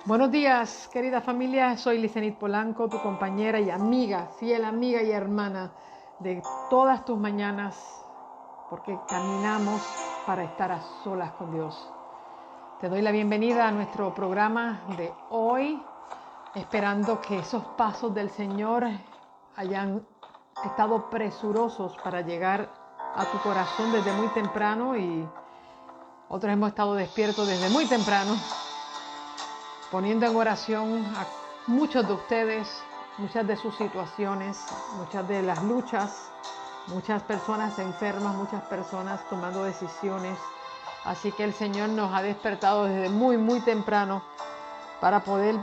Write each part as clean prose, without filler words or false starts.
Buenos días, querida familia. Soy Lizenit Polanco, tu compañera y amiga, fiel amiga y hermana de todas tus mañanas, porque caminamos para estar a solas con Dios. Te doy la bienvenida a nuestro programa de hoy, esperando que esos pasos del Señor hayan estado presurosos para llegar a tu corazón desde muy temprano, y otros hemos estado despiertos desde muy temprano, poniendo en oración a muchos de ustedes, muchas de sus situaciones, muchas de las luchas, muchas personas enfermas, muchas personas tomando decisiones. Así que el Señor nos ha despertado desde muy temprano para poder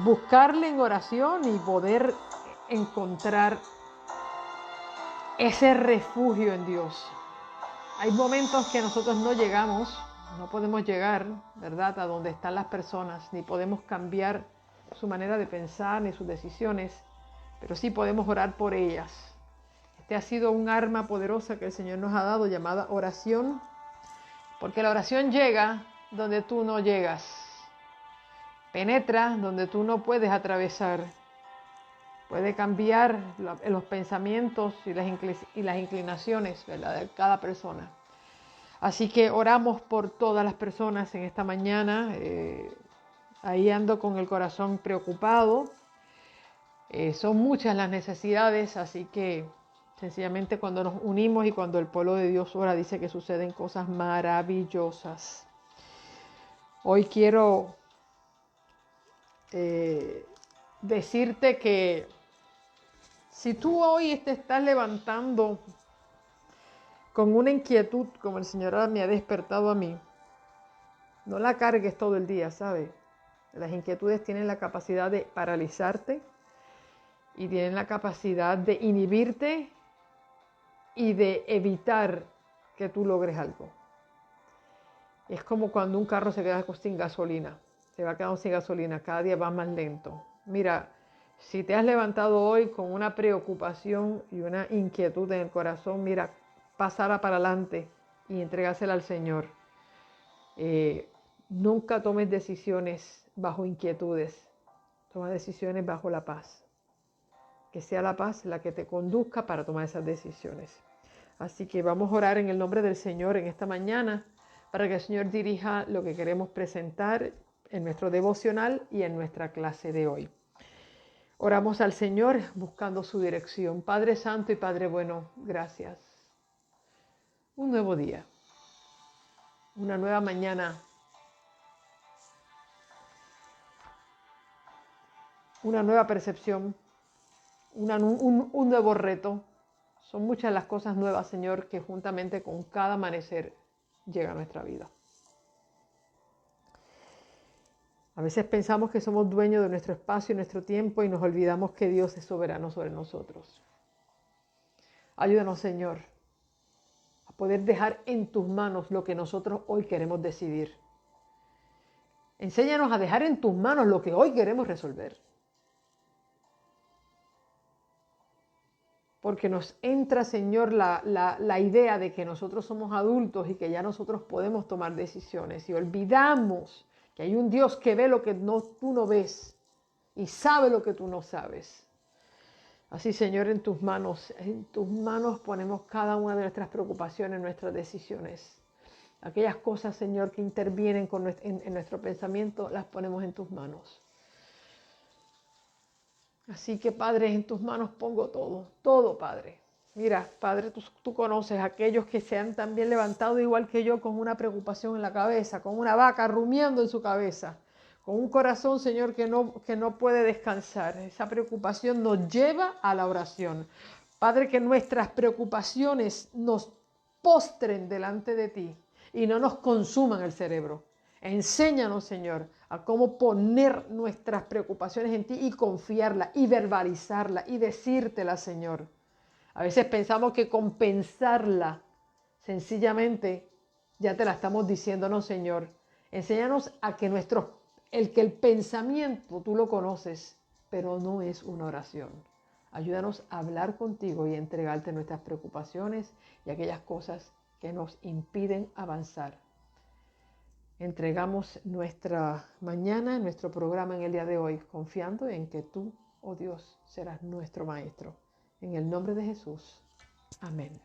buscarle en oración y poder encontrar ese refugio en Dios. Hay momentos que nosotros no llegamos, no podemos llegar, ¿verdad?, a donde están las personas, ni podemos cambiar su manera de pensar ni sus decisiones, pero sí podemos orar por ellas. Este ha sido un arma poderosa que el Señor nos ha dado, llamada oración, porque la oración llega donde tú no llegas, penetra donde tú no puedes atravesar, puede cambiar los pensamientos y las inclinaciones, ¿verdad?, de cada persona. Así que oramos por todas las personas en esta mañana. Ahí ando con el corazón preocupado. Son muchas las necesidades, así que sencillamente cuando nos unimos y cuando el pueblo de Dios ora, dice que suceden cosas maravillosas. Hoy quiero decirte que si tú hoy te estás levantando con una inquietud, como el Señor me ha despertado a mí, no la cargues todo el día, ¿sabes? Las inquietudes tienen la capacidad de paralizarte y tienen la capacidad de inhibirte y de evitar que tú logres algo. Es como cuando un carro se queda sin gasolina, se va quedando sin gasolina, cada día va más lento. Mira, si te has levantado hoy con una preocupación y una inquietud en el corazón, mira, pasarla para adelante y entregársela al Señor. Nunca tomes decisiones bajo inquietudes, toma decisiones bajo la paz. Que sea la paz la que te conduzca para tomar esas decisiones. Así que vamos a orar en el nombre del Señor en esta mañana para que el Señor dirija lo que queremos presentar en nuestro devocional y en nuestra clase de hoy. Oramos al Señor buscando su dirección. Padre Santo y Padre Bueno, gracias. Un nuevo día, una nueva mañana, una nueva percepción, un nuevo reto. Son muchas las cosas nuevas, Señor, que juntamente con cada amanecer llega a nuestra vida. A veces pensamos que somos dueños de nuestro espacio y nuestro tiempo y nos olvidamos que Dios es soberano sobre nosotros. Ayúdanos, Señor, a poder dejar en tus manos lo que nosotros hoy queremos decidir. Enséñanos a dejar en tus manos lo que hoy queremos resolver. Porque nos entra, Señor, la idea de que nosotros somos adultos y que ya nosotros podemos tomar decisiones. Y olvidamos que hay un Dios que ve lo que tú no ves y sabe lo que tú no sabes. Así, Señor, en tus manos ponemos cada una de nuestras preocupaciones, nuestras decisiones. Aquellas cosas, Señor, que intervienen en nuestro pensamiento, las ponemos en tus manos. Así que, Padre, en tus manos pongo todo, Padre. Mira, Padre, tú conoces a aquellos que se han también levantado igual que yo con una preocupación en la cabeza, con una vaca rumiando en su cabeza, con un corazón, Señor, que no puede descansar. Esa preocupación nos lleva a la oración. Padre, que nuestras preocupaciones nos postren delante de ti y no nos consuman el cerebro. Enséñanos, Señor, a cómo poner nuestras preocupaciones en ti y confiarla y verbalizarla y decírtela, Señor. A veces pensamos que con pensarla, sencillamente, ya te la estamos diciendo, no, Señor. Enséñanos a que el pensamiento tú lo conoces, pero no es una oración. Ayúdanos a hablar contigo y entregarte nuestras preocupaciones y aquellas cosas que nos impiden avanzar. entregamos nuestra mañana, nuestro programa en el día de hoy, confiando en que tú, oh Dios, serás nuestro Maestro. En el nombre de Jesús. Amén.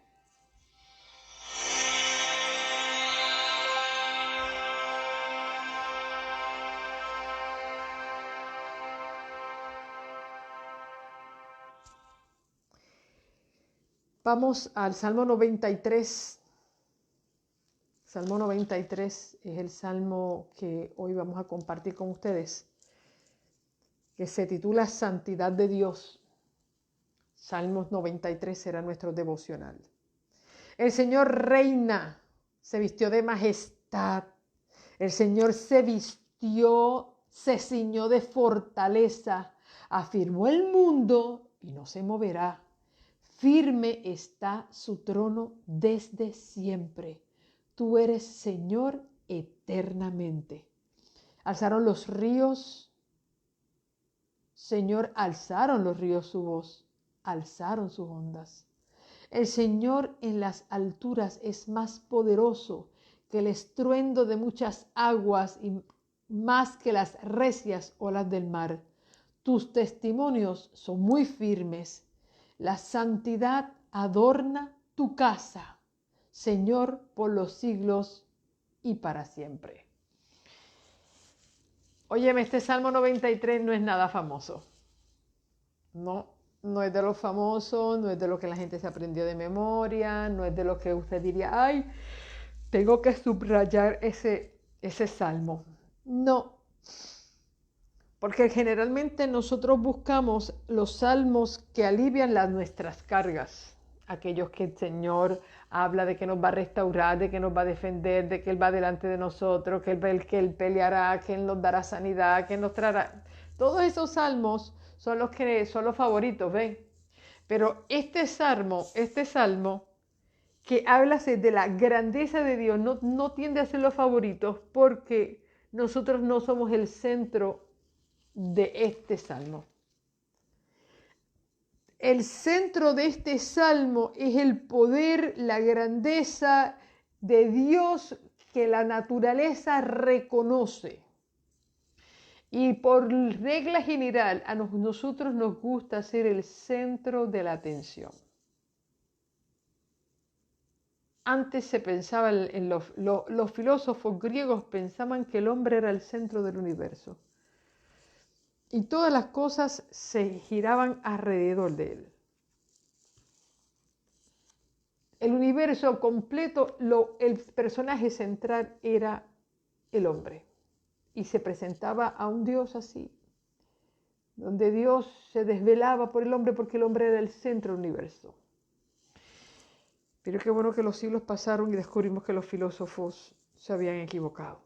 Vamos al Salmo 93. Salmo 93 es el salmo que hoy vamos a compartir con ustedes, que se titula Santidad de Dios. Salmos 93 será nuestro devocional. El Señor reina, se vistió de majestad. El Señor se vistió, se ciñó de fortaleza. Afirmó el mundo y no se moverá. Firme está su trono desde siempre. Tú eres Señor eternamente. Alzaron los ríos, Señor, alzaron los ríos su voz, alzaron sus ondas. El Señor en las alturas es más poderoso que el estruendo de muchas aguas y más que las recias olas del mar. Tus testimonios son muy firmes. La santidad adorna tu casa, Señor, por los siglos y para siempre. Óyeme, este Salmo 93 no es nada famoso. No es de los famosos, no es de lo que la gente se aprendió de memoria, no es de lo que usted diría, ay, tengo que subrayar ese salmo. No, porque generalmente nosotros buscamos los salmos que alivian nuestras cargas, aquellos que el Señor habla de que nos va a restaurar, de que nos va a defender, de que Él va delante de nosotros, que Él peleará, que Él nos dará sanidad, que nos traerá. Todos esos salmos son los favoritos, ¿ven? Pero este salmo que habla de la grandeza de Dios no tiende a ser los favoritos porque nosotros no somos el centro de este salmo. El centro de este salmo es el poder, la grandeza de Dios que la naturaleza reconoce. Y por regla general, a nosotros nos gusta ser el centro de la atención. Antes se pensaba, los filósofos griegos pensaban que el hombre era el centro del universo. Y todas las cosas se giraban alrededor de él. El universo completo, el personaje central era el hombre. Y se presentaba a un Dios así, donde Dios se desvelaba por el hombre porque el hombre era el centro del universo. Pero qué bueno que los siglos pasaron y descubrimos que los filósofos se habían equivocado.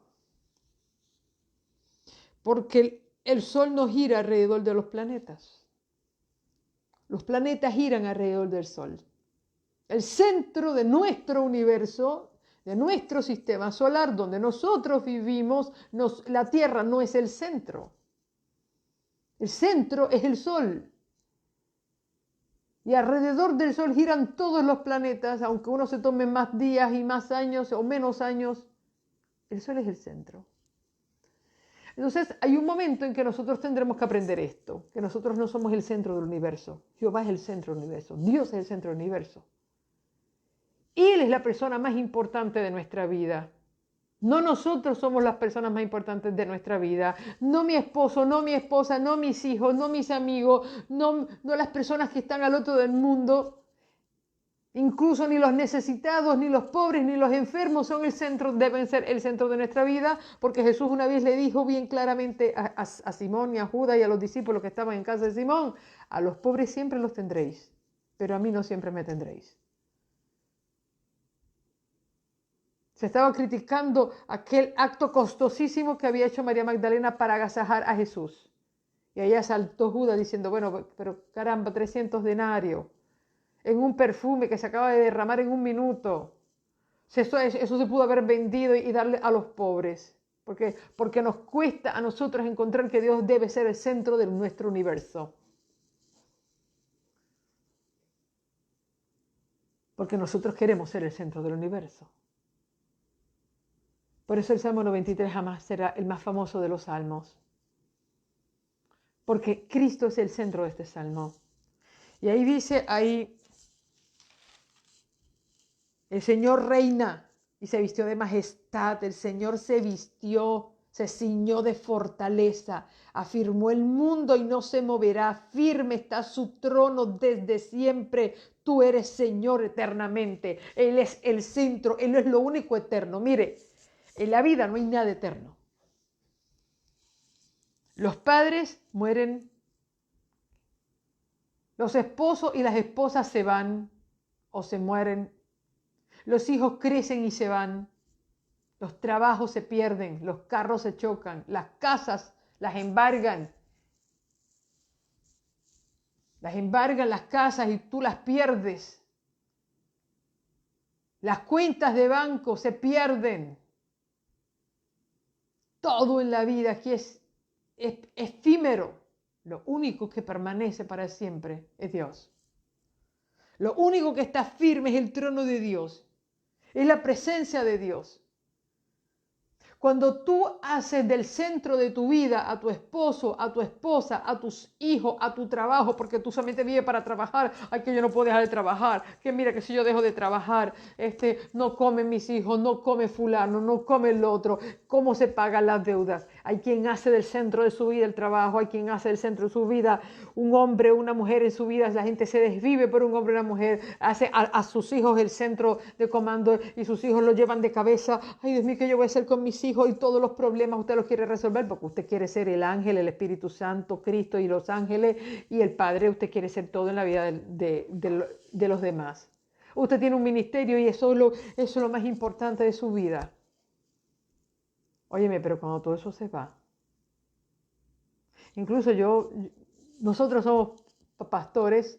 Porque el Sol no gira alrededor de los planetas. Los planetas giran alrededor del Sol. El centro de nuestro universo, de nuestro sistema solar, donde nosotros vivimos, la Tierra no es el centro. El centro es el Sol. Y alrededor del Sol giran todos los planetas, aunque uno se tome más días y más años o menos años, el Sol es el centro. Entonces hay un momento en que nosotros tendremos que aprender esto, que nosotros no somos el centro del universo. Jehová es el centro del universo, Dios es el centro del universo. Él es la persona más importante de nuestra vida. No nosotros somos las personas más importantes de nuestra vida. No mi esposo, no mi esposa, no mis hijos, no mis amigos, no las personas que están al otro del mundo. Incluso ni los necesitados, ni los pobres, ni los enfermos deben ser el centro de nuestra vida, porque Jesús una vez le dijo bien claramente a Simón y a Judas y a los discípulos que estaban en casa de Simón, a los pobres siempre los tendréis, pero a mí no siempre me tendréis. Se estaba criticando aquel acto costosísimo que había hecho María Magdalena para agasajar a Jesús. Y allá saltó Judas diciendo, bueno, pero caramba, 300 denarios. En un perfume que se acaba de derramar en un minuto. Eso se pudo haber vendido y darle a los pobres. Porque nos cuesta a nosotros encontrar que Dios debe ser el centro de nuestro universo. Porque nosotros queremos ser el centro del universo. Por eso el Salmo 93 jamás será el más famoso de los salmos. Porque Cristo es el centro de este salmo. Y ahí dice, el Señor reina y se vistió de majestad, el Señor se vistió, se ciñó de fortaleza, afirmó el mundo y no se moverá, firme está su trono desde siempre. Tú eres Señor eternamente, Él es el centro, Él es lo único eterno. Mire, en la vida no hay nada eterno. Los padres mueren, los esposos y las esposas se van o se mueren, los hijos crecen y se van, los trabajos se pierden, los carros se chocan, las casas las embargan las casas y tú las pierdes. Las cuentas de banco se pierden. Todo en la vida aquí es efímero. Lo único que permanece para siempre es Dios. Lo único que está firme es el trono de Dios. Es la presencia de Dios. Cuando tú haces del centro de tu vida a tu esposo, a tu esposa, a tus hijos, a tu trabajo, porque tú solamente vives para trabajar, ay, que yo no puedo dejar de trabajar, que mira que si yo dejo de trabajar, no comen mis hijos, no come fulano, no come el otro, ¿cómo se pagan las deudas? Hay quien hace del centro de su vida el trabajo, hay quien hace del centro de su vida un hombre, una mujer en su vida, la gente se desvive por un hombre y una mujer, hace a sus hijos el centro de comando y sus hijos lo llevan de cabeza, ay Dios mío, ¿qué yo voy a hacer con mis hijos? Y todos los problemas usted los quiere resolver porque usted quiere ser el ángel, el Espíritu Santo, Cristo y los ángeles y el Padre. Usted quiere ser todo en la vida de los demás. Usted tiene un ministerio y eso es lo más importante de su vida. Óyeme, pero cuando todo eso se va, incluso nosotros somos pastores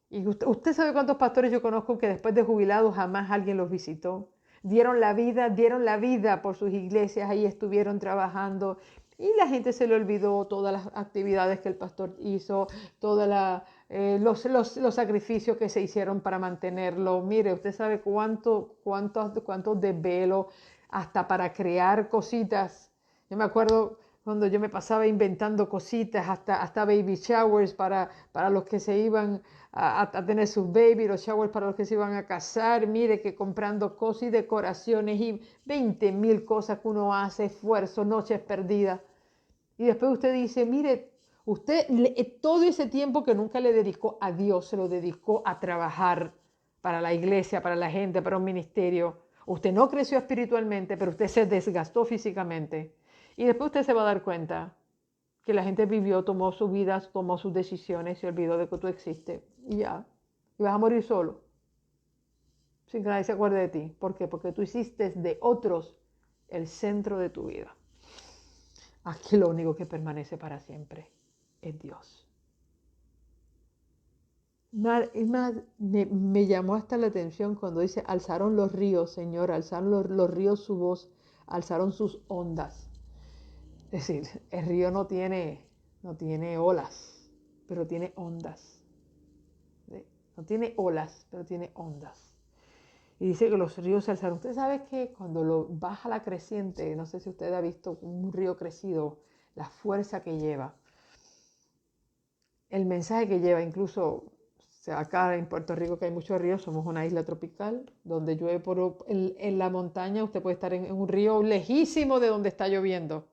y usted sabe cuántos pastores yo conozco que después de jubilados jamás alguien los visitó. Dieron la vida por sus iglesias, ahí estuvieron trabajando y la gente se le olvidó todas las actividades que el pastor hizo, todos los sacrificios que se hicieron para mantenerlo. Mire, usted sabe cuántos desvelos hasta para crear cositas. Yo me acuerdo cuando yo me pasaba inventando cositas, hasta baby showers para los que se iban a tener sus baby, los showers para los que se iban a casar, mire que comprando cosas y decoraciones y 20,000 cosas que uno hace, esfuerzo, noches perdidas. Y después usted dice, mire, usted todo ese tiempo que nunca le dedicó a Dios, se lo dedicó a trabajar para la iglesia, para la gente, para un ministerio. Usted no creció espiritualmente, pero usted se desgastó físicamente. Y después usted se va a dar cuenta que la gente vivió, tomó sus vidas, tomó sus decisiones, se olvidó de que tú existes y ya. Y vas a morir solo, sin que nadie se acuerde de ti. ¿Por qué? Porque tú hiciste de otros el centro de tu vida. Aquí lo único que permanece para siempre es Dios. Es más, me llamó hasta la atención cuando dice, alzaron los ríos, Señor, alzaron los ríos su voz, alzaron sus ondas. Es decir, el río no tiene olas, pero tiene ondas. ¿Sí? No tiene olas, pero tiene ondas. Y dice que los ríos se alzaron. Usted sabe que cuando baja la creciente, no sé si usted ha visto un río crecido, la fuerza que lleva, el mensaje que lleva, incluso acá en Puerto Rico que hay muchos ríos, somos una isla tropical, donde llueve en la montaña, usted puede estar en un río lejísimo de donde está lloviendo.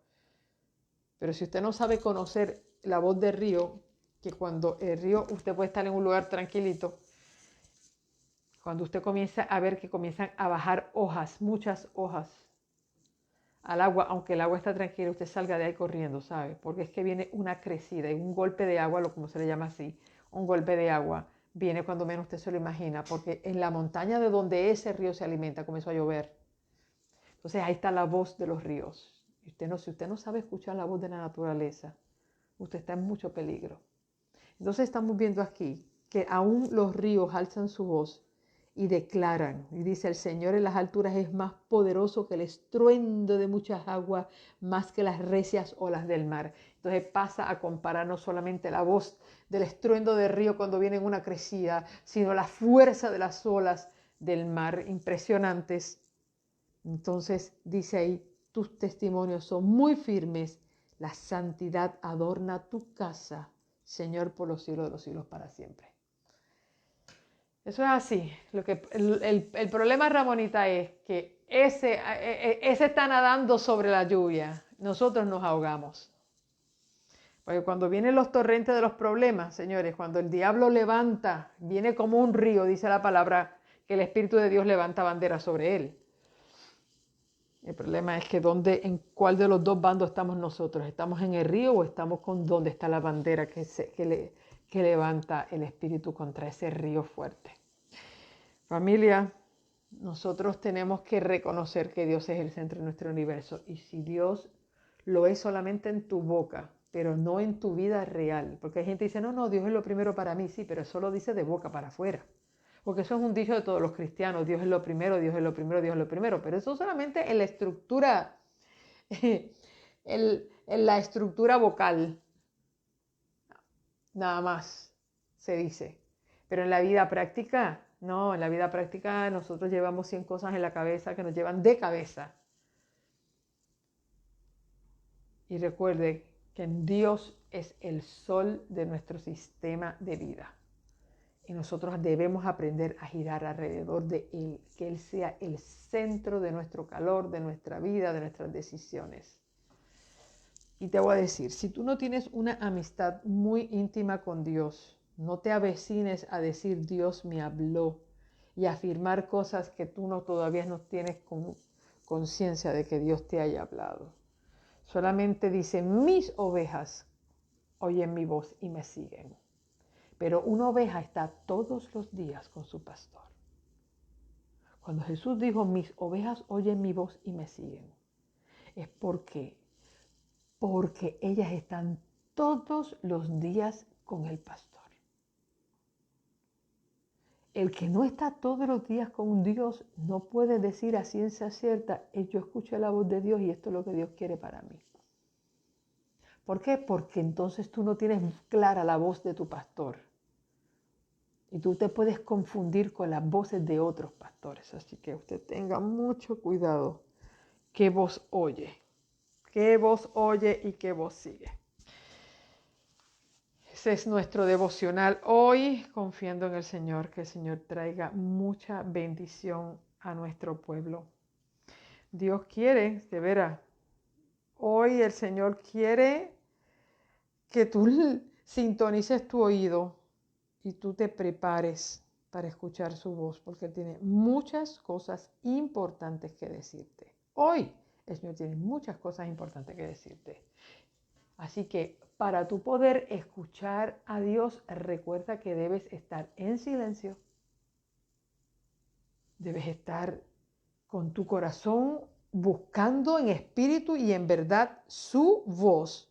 Pero si usted no sabe conocer la voz del río, que cuando el río, usted puede estar en un lugar tranquilito, cuando usted comienza a ver que comienzan a bajar hojas, muchas hojas al agua, aunque el agua está tranquila, usted salga de ahí corriendo, ¿sabe? Porque es que viene una crecida y un golpe de agua, como se le llama así, un golpe de agua, viene cuando menos usted se lo imagina, porque en la montaña de donde ese río se alimenta comenzó a llover. Entonces ahí está la voz de los ríos. Si usted no sabe escuchar la voz de la naturaleza, usted está en mucho peligro. Entonces estamos viendo aquí que aún los ríos alzan su voz y declaran, y dice, el Señor en las alturas es más poderoso que el estruendo de muchas aguas, más que las recias olas del mar. Entonces pasa a comparar no solamente la voz del estruendo del río cuando viene en una crecida, sino la fuerza de las olas del mar, impresionantes. Entonces dice ahí, tus testimonios son muy firmes, la santidad adorna tu casa, Señor, por los siglos de los siglos para siempre. Eso es así. El problema, Ramonita, es que ese está nadando sobre la lluvia. Nosotros nos ahogamos. Porque cuando vienen los torrentes de los problemas, señores, cuando el diablo levanta, viene como un río, dice la palabra, que el Espíritu de Dios levanta bandera sobre él. El problema es que en cuál de los dos bandos estamos nosotros. ¿Estamos en el río o estamos con donde está la bandera que levanta el Espíritu contra ese río fuerte? Familia, nosotros tenemos que reconocer que Dios es el centro de nuestro universo. Y si Dios lo es solamente en tu boca, pero no en tu vida real. Porque hay gente que dice, no, Dios es lo primero para mí. Sí, pero eso lo dice de boca para afuera. Porque eso es un dicho de todos los cristianos. Dios es lo primero, Dios es lo primero, Dios es lo primero. Pero eso solamente en la estructura, en la estructura vocal. Nada más se dice. Pero en la vida práctica, no, en la vida práctica nosotros llevamos 100 cosas en la cabeza que nos llevan de cabeza. Y recuerde que Dios es el sol de nuestro sistema de vida. Y nosotros debemos aprender a girar alrededor de Él, que Él sea el centro de nuestro calor, de nuestra vida, de nuestras decisiones. Y te voy a decir, si tú no tienes una amistad muy íntima con Dios, no te avecines a decir Dios me habló y afirmar cosas que tú todavía no tienes conciencia de que Dios te haya hablado. Solamente dice, mis ovejas oyen mi voz y me siguen. Pero una oveja está todos los días con su pastor. Cuando Jesús dijo, mis ovejas oyen mi voz y me siguen, es porque ellas están todos los días con el pastor. El que no está todos los días con Dios no puede decir a ciencia cierta, yo escuché la voz de Dios y esto es lo que Dios quiere para mí. ¿Por qué? Porque entonces tú no tienes clara la voz de tu pastor. Y tú te puedes confundir con las voces de otros pastores. Así que usted tenga mucho cuidado qué voz oye. Qué voz oye y qué voz sigue. Ese es nuestro devocional hoy, confiando en el Señor, que el Señor traiga mucha bendición a nuestro pueblo. Dios quiere, de veras, hoy el Señor quiere que tú sintonices tu oído y tú te prepares para escuchar su voz, porque Él tiene muchas cosas importantes que decirte. Hoy el Señor tiene muchas cosas importantes que decirte. Así que para tú poder escuchar a Dios, recuerda que debes estar en silencio. Debes estar con tu corazón buscando en espíritu y en verdad su voz.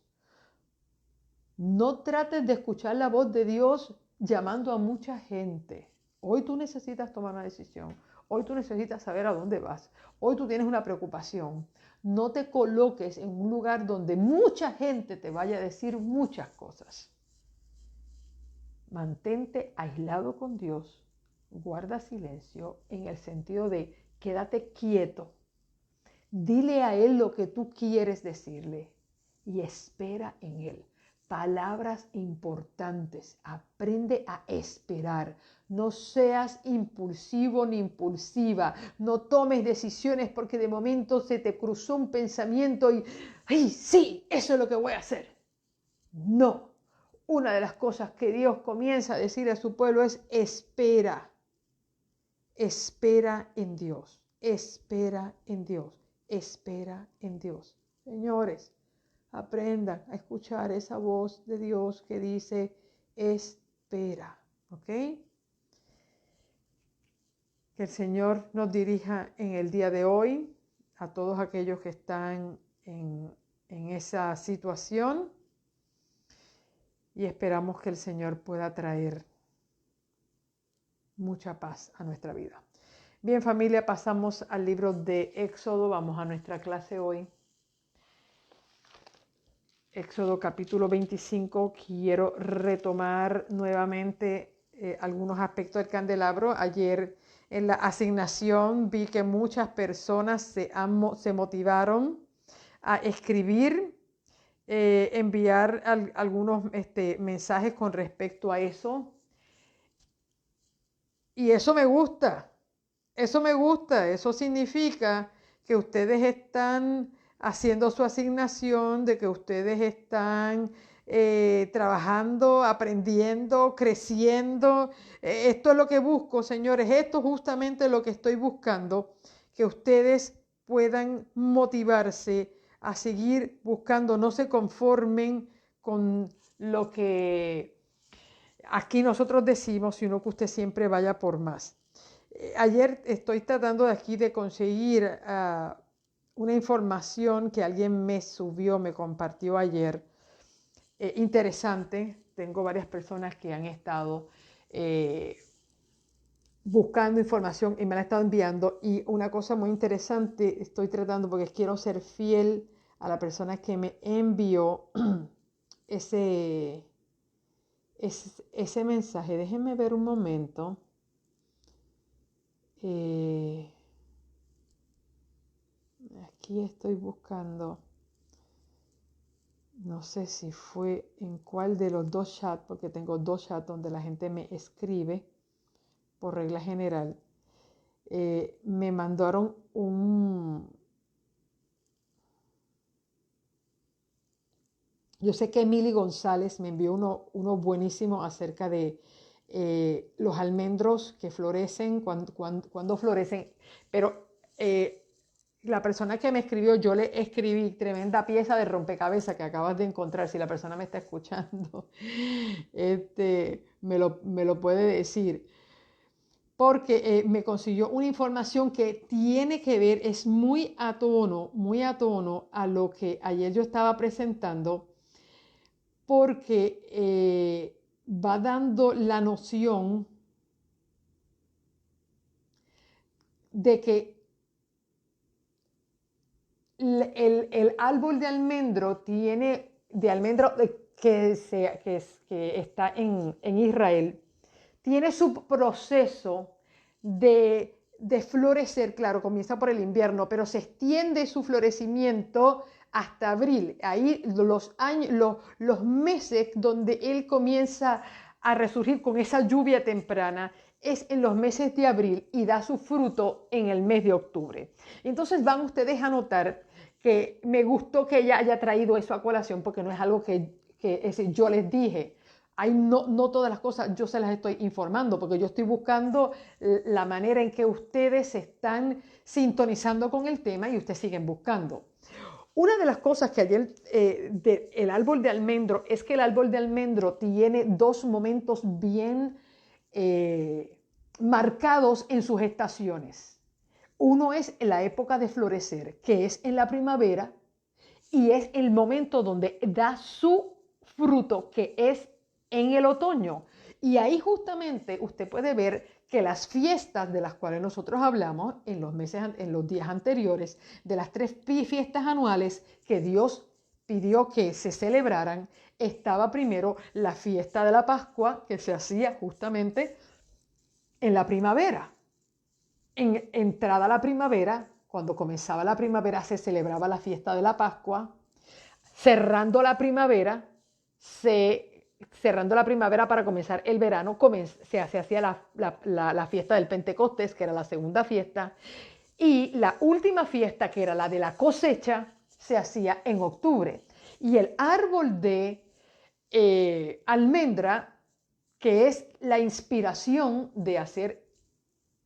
No trates de escuchar la voz de Dios llamando a mucha gente. Hoy tú necesitas tomar una decisión. Hoy tú necesitas saber a dónde vas. Hoy tú tienes una preocupación. No te coloques en un lugar donde mucha gente te vaya a decir muchas cosas. Mantente aislado con Dios. Guarda silencio en el sentido de quédate quieto. Dile a Él lo que tú quieres decirle y espera en Él. Palabras importantes. Aprende a esperar. No seas impulsivo ni impulsiva. No tomes decisiones porque de momento se te cruzó un pensamiento y ¡ay, sí! Eso es lo que voy a hacer. No. Una de las cosas que Dios comienza a decir a su pueblo es espera. Espera en Dios. Espera en Dios. Espera en Dios. Señores, aprendan a escuchar esa voz de Dios que dice, espera, ¿ok? Que el Señor nos dirija en el día de hoy a todos aquellos que están en esa situación y esperamos que el Señor pueda traer mucha paz a nuestra vida. Bien, familia, pasamos al libro de Éxodo, vamos a nuestra clase hoy. Éxodo capítulo 25, quiero retomar nuevamente algunos aspectos del candelabro. Ayer En la asignación vi que muchas personas se motivaron a escribir, enviar algunos mensajes con respecto a eso. Y eso me gusta, eso me gusta, eso significa que ustedes están haciendo su asignación, de que ustedes están trabajando, aprendiendo, creciendo. Esto es lo que busco, señores, esto es justamente lo que estoy buscando, que ustedes puedan motivarse a seguir buscando, no se conformen con lo que aquí nosotros decimos, sino que usted siempre vaya por más. Ayer estoy tratando de aquí de conseguir una información que alguien me subió, me compartió ayer, interesante. Tengo varias personas que han estado buscando información y me la han estado enviando. Y una cosa muy interesante, estoy tratando porque quiero ser fiel a la persona que me envió ese mensaje. Déjenme ver un momento. Aquí estoy buscando. No sé si fue en cuál de los dos chats, porque tengo dos chats donde la gente me escribe por regla general. Me mandaron Yo sé que Emily González me envió uno buenísimo acerca de los almendros que florecen, cuando florecen, pero la persona que me escribió, yo le escribí tremenda pieza de rompecabezas que acabas de encontrar. Si la persona me está escuchando, me lo puede decir. Porque me consiguió una información que tiene que ver, es muy a tono a lo que ayer yo estaba presentando, porque va dando la noción de que el árbol de almendro que está en Israel, tiene su proceso de florecer. Claro, comienza por el invierno, pero se extiende su florecimiento hasta abril. Ahí los meses donde él comienza a resurgir con esa lluvia temprana es en los meses de abril y da su fruto en el mes de octubre. Entonces van ustedes a notar que me gustó que ella haya traído eso a colación, porque no es algo que yo les dije. No todas las cosas yo se las estoy informando, porque yo estoy buscando la manera en que ustedes se están sintonizando con el tema y ustedes siguen buscando. Una de las cosas que ayer el árbol de almendro es que el árbol de almendro tiene dos momentos bien marcados en sus estaciones. Uno es la época de florecer, que es en la primavera, y es el momento donde da su fruto, que es en el otoño. Y ahí justamente usted puede ver que las fiestas de las cuales nosotros hablamos en los días anteriores, de las 3 fiestas anuales que Dios pidió que se celebraran, estaba primero la fiesta de la Pascua, que se hacía justamente en la primavera. En entrada la primavera, cuando comenzaba la primavera, se celebraba la fiesta de la Pascua. Cerrando la primavera para comenzar el verano, se hacía la fiesta del Pentecostés, que era la segunda fiesta, y la última fiesta, que era la de la cosecha, se hacía en octubre. Y el árbol de almendra, que es la inspiración de hacer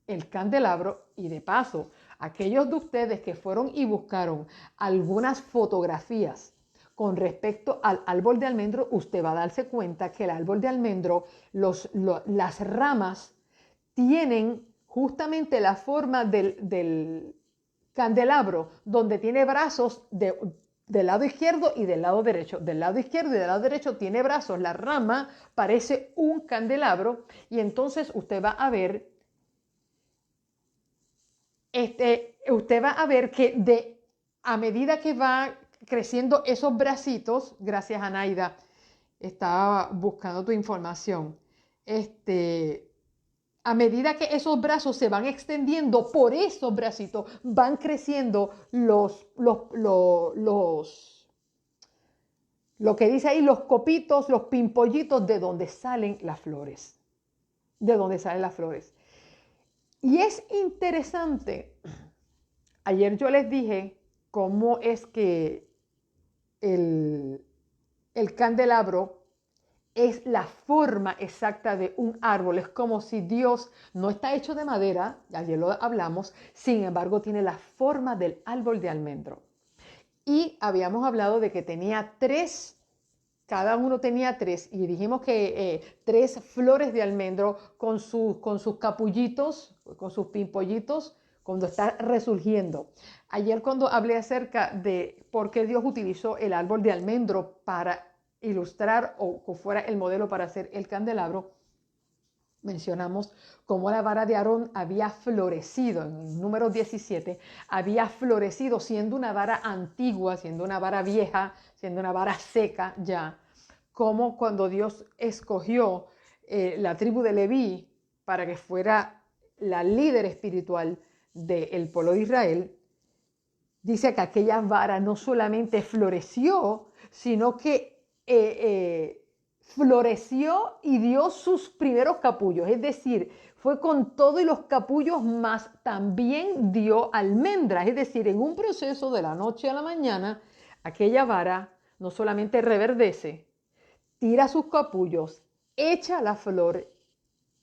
el candelabro, y de paso, aquellos de ustedes que fueron y buscaron algunas fotografías con respecto al árbol de almendro, usted va a darse cuenta que el árbol de almendro, las ramas tienen justamente la forma del candelabro, donde tiene brazos del lado izquierdo y del lado derecho. Del lado izquierdo y del lado derecho tiene brazos. La rama parece un candelabro y entonces usted va a ver que a medida que va creciendo esos bracitos, gracias a Naida, estaba buscando tu información, a medida que esos brazos se van extendiendo, por esos bracitos van creciendo lo que dice ahí, los copitos, los pimpollitos de donde salen las flores. De donde salen las flores. Y es interesante, ayer yo les dije cómo es que el candelabro es la forma exacta de un árbol. Es como si Dios no está hecho de madera, ayer lo hablamos, sin embargo tiene la forma del árbol de almendro. Y habíamos hablado de que tenía tres, cada uno tenía tres, y dijimos que tres flores de almendro con sus capullitos, con sus pimpollitos, cuando está resurgiendo. Ayer cuando hablé acerca de por qué Dios utilizó el árbol de almendro para ilustrar o fuera el modelo para hacer el candelabro, mencionamos cómo la vara de Aarón había florecido, en el número 17, había florecido siendo una vara antigua, siendo una vara vieja, siendo una vara seca ya, como cuando Dios escogió la tribu de Leví para que fuera la líder espiritual del pueblo de Israel, dice que aquella vara no solamente floreció, sino que floreció y dio sus primeros capullos, es decir, fue con todo y los capullos, más también dio almendras, es decir, en un proceso de la noche a la mañana, aquella vara no solamente reverdece, tira sus capullos, echa la flor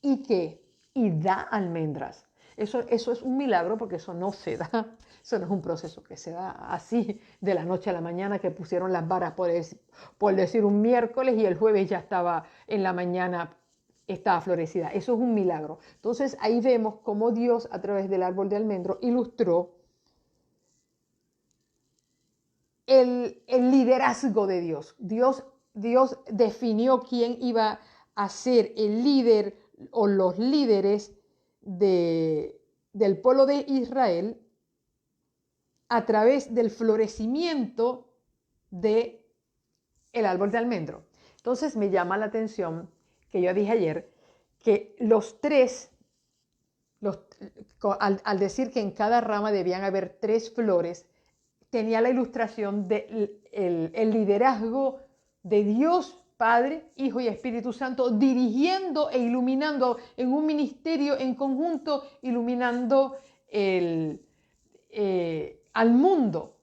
y ¿qué? Y da almendras. Eso es un milagro porque eso no se da, eso no es un proceso que se da así de la noche a la mañana, que pusieron las varas por decir un miércoles y el jueves ya estaba en la mañana, estaba florecida. Eso es un milagro. Entonces ahí vemos cómo Dios a través del árbol de almendro ilustró el liderazgo de Dios. Dios definió quién iba a ser el líder o los líderes del pueblo de Israel a través del florecimiento del árbol de almendro. Entonces me llama la atención que yo dije ayer que los tres, al decir que en cada rama debían haber tres flores, tenía la ilustración del liderazgo de Dios Padre, Hijo y Espíritu Santo, dirigiendo e iluminando en un ministerio en conjunto, iluminando al mundo.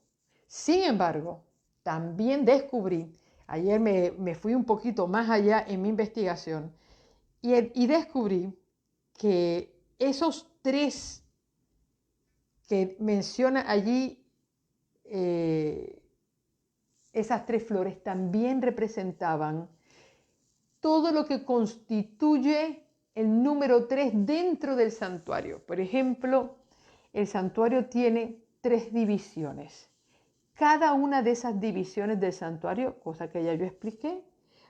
Sin embargo, también descubrí, ayer me fui un poquito más allá en mi investigación y descubrí que esos tres que menciona allí, esas tres flores también representaban todo lo que constituye el número 3 dentro del santuario. Por ejemplo, el santuario tiene 3 divisiones. Cada una de esas divisiones del santuario, cosa que ya yo expliqué,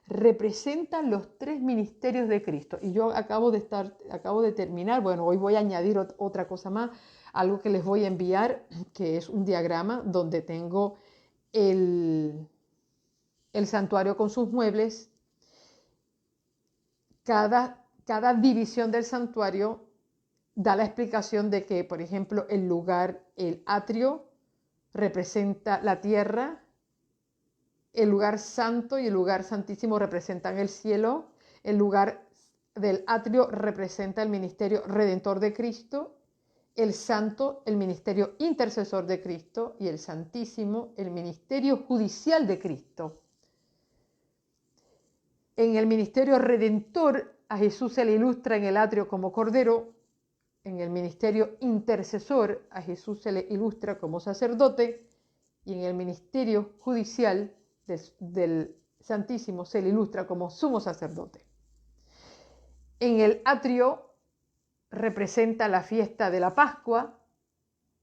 representan los 3 ministerios de Cristo. Y yo acabo de terminar, bueno, hoy voy a añadir otra cosa más, algo que les voy a enviar, que es un diagrama donde tengo el santuario con sus muebles. Cada división del santuario da la explicación de que, por ejemplo, el atrio representa la tierra, el lugar santo y el lugar santísimo representan el cielo, el lugar del atrio representa el ministerio redentor de Cristo, el santo, el ministerio intercesor de Cristo, y el santísimo, el ministerio judicial de Cristo. En el ministerio redentor, a Jesús se le ilustra en el atrio como cordero. En el ministerio intercesor, a Jesús se le ilustra como sacerdote. Y en el ministerio judicial del Santísimo se le ilustra como sumo sacerdote. En el atrio representa la fiesta de la Pascua,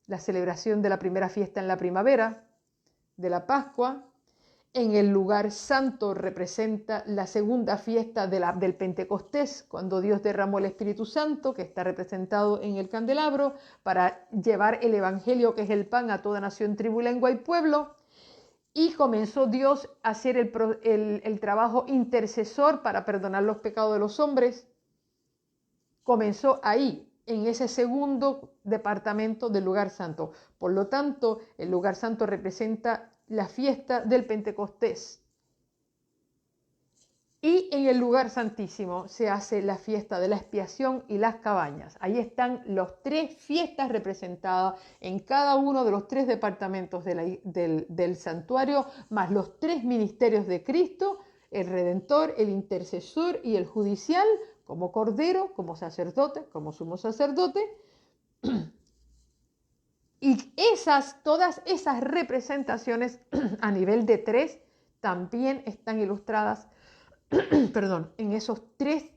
la celebración de la primera fiesta en la primavera, de la Pascua. En el lugar santo representa la segunda fiesta del Pentecostés, cuando Dios derramó el Espíritu Santo, que está representado en el candelabro, para llevar el Evangelio, que es el pan, a toda nación, tribu, lengua y pueblo. Y comenzó Dios a hacer el trabajo intercesor para perdonar los pecados de los hombres. comenzó ahí, en ese segundo departamento del lugar santo. Por lo tanto, el lugar santo representa la fiesta del Pentecostés. Y en el lugar santísimo se hace la fiesta de la expiación y las cabañas. Ahí están las 3 fiestas representadas en cada uno de los 3 departamentos del santuario, más los 3 ministerios de Cristo, el Redentor, el Intercesor y el Judicial, como Cordero, como sacerdote, como sumo sacerdote. Y todas esas representaciones a nivel de 3 también están ilustradas perdón, en esos tres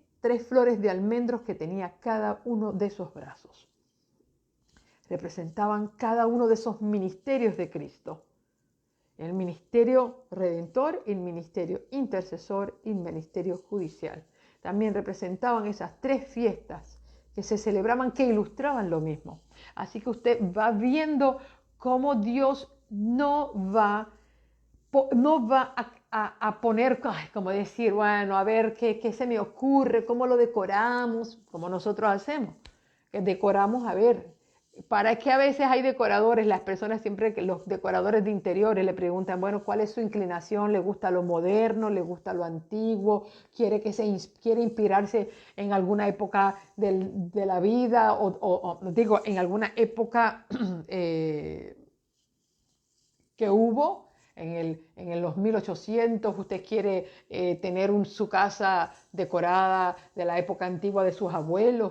flores de almendros que tenía cada uno de esos brazos. Representaban cada uno de esos ministerios de Cristo. El ministerio redentor, el ministerio intercesor y el ministerio judicial. También representaban esas 3 fiestas que se celebraban, que ilustraban lo mismo. Así que usted va viendo cómo Dios no va a poner, como decir, bueno, a ver qué se me ocurre, cómo lo decoramos, como nosotros hacemos, que decoramos, a ver, ¿para qué a veces hay decoradores? Las personas siempre, los decoradores de interiores le preguntan, bueno, ¿cuál es su inclinación? ¿Le gusta lo moderno? ¿Le gusta lo antiguo? ¿Quiere inspirarse en alguna época de la vida? O digo, en alguna época que hubo? En los 1800 usted quiere tener su casa decorada de la época antigua de sus abuelos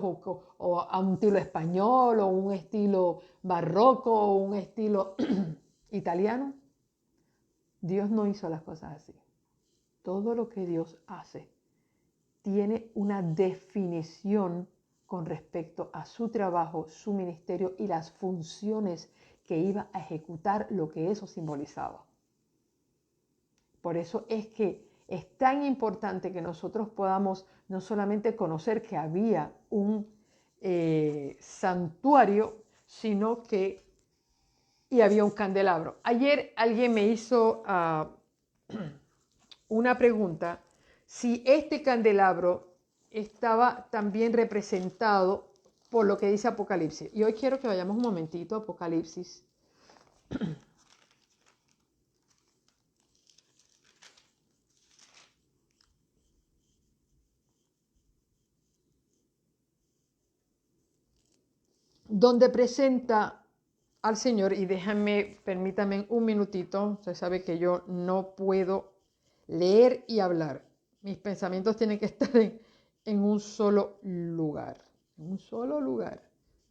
o a un estilo español o un estilo barroco o un estilo italiano. Dios no hizo las cosas así. Todo lo que Dios hace tiene una definición con respecto a su trabajo, su ministerio y las funciones que iba a ejecutar lo que eso simbolizaba. Por eso es que es tan importante que nosotros podamos no solamente conocer que había un santuario, sino que había un candelabro. Ayer alguien me hizo una pregunta, si este candelabro estaba también representado por lo que dice Apocalipsis. Y hoy quiero que vayamos un momentito a Apocalipsis. Donde presenta al Señor, y permítanme un minutito, usted sabe que yo no puedo leer y hablar, mis pensamientos tienen que estar en un solo lugar,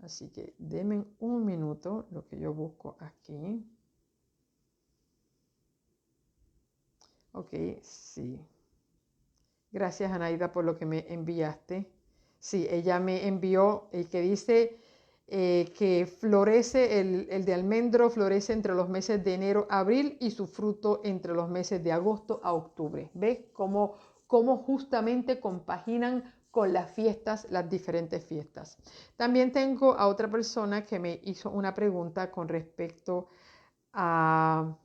así que denme un minuto, lo que yo busco aquí. Ok, sí. Gracias, Anaida, por lo que me enviaste. Sí, ella me envió el que dice que florece, el de almendro florece entre los meses de enero a abril y su fruto entre los meses de agosto a octubre. ¿Ves cómo justamente compaginan con las fiestas, las diferentes fiestas? También tengo a otra persona que me hizo una pregunta con respecto a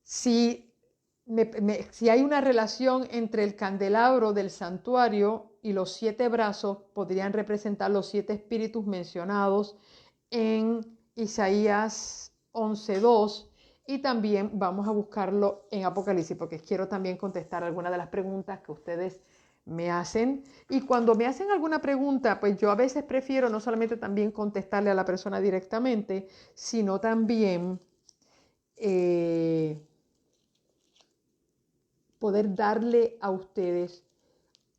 si hay una relación entre el candelabro del santuario y los 7 brazos, podrían representar los 7 espíritus mencionados en Isaías 11:2, y también vamos a buscarlo en Apocalipsis, porque quiero también contestar algunas de las preguntas que ustedes me hacen. Y cuando me hacen alguna pregunta, pues yo a veces prefiero no solamente también contestarle a la persona directamente, sino también poder darle a ustedes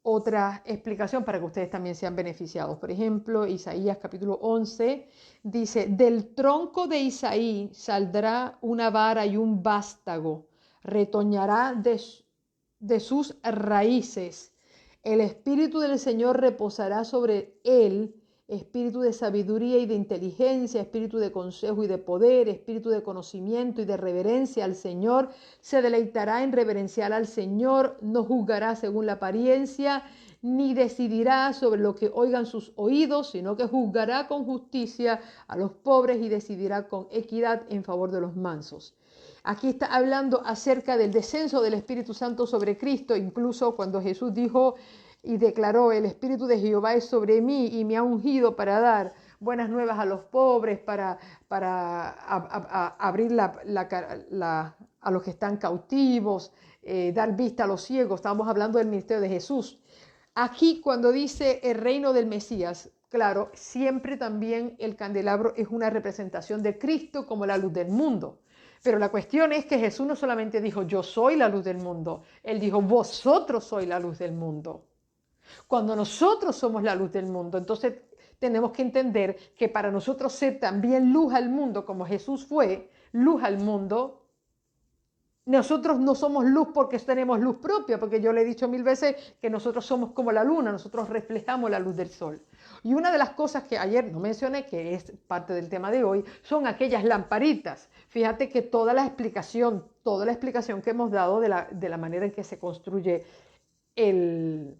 otra explicación para que ustedes también sean beneficiados. Por ejemplo, Isaías capítulo 11 dice, del tronco de Isaí saldrá una vara y un vástago, retoñará de sus raíces. El Espíritu del Señor reposará sobre él, espíritu de sabiduría y de inteligencia, espíritu de consejo y de poder, espíritu de conocimiento y de reverencia al Señor. Se deleitará en reverenciar al Señor, no juzgará según la apariencia, ni decidirá sobre lo que oigan sus oídos, sino que juzgará con justicia a los pobres y decidirá con equidad en favor de los mansos. Aquí está hablando acerca del descenso del Espíritu Santo sobre Cristo, incluso cuando Jesús dijo, y declaró: el Espíritu de Jehová es sobre mí y me ha ungido para dar buenas nuevas a los pobres, para abrir a los que están cautivos, dar vista a los ciegos. Estamos hablando del ministerio de Jesús. Aquí cuando dice el reino del Mesías, claro, siempre también el candelabro es una representación de Cristo como la luz del mundo. Pero la cuestión es que Jesús no solamente dijo: yo soy la luz del mundo. Él dijo: vosotros sois la luz del mundo. Cuando nosotros somos la luz del mundo, entonces tenemos que entender que para nosotros ser también luz al mundo, como Jesús fue luz al mundo, nosotros no somos luz porque tenemos luz propia, porque yo le he dicho 1000 veces que nosotros somos como la luna, nosotros reflejamos la luz del sol. Y una de las cosas que ayer no mencioné, que es parte del tema de hoy, son aquellas lamparitas. Fíjate que toda la explicación que hemos dado de la manera en que se construye el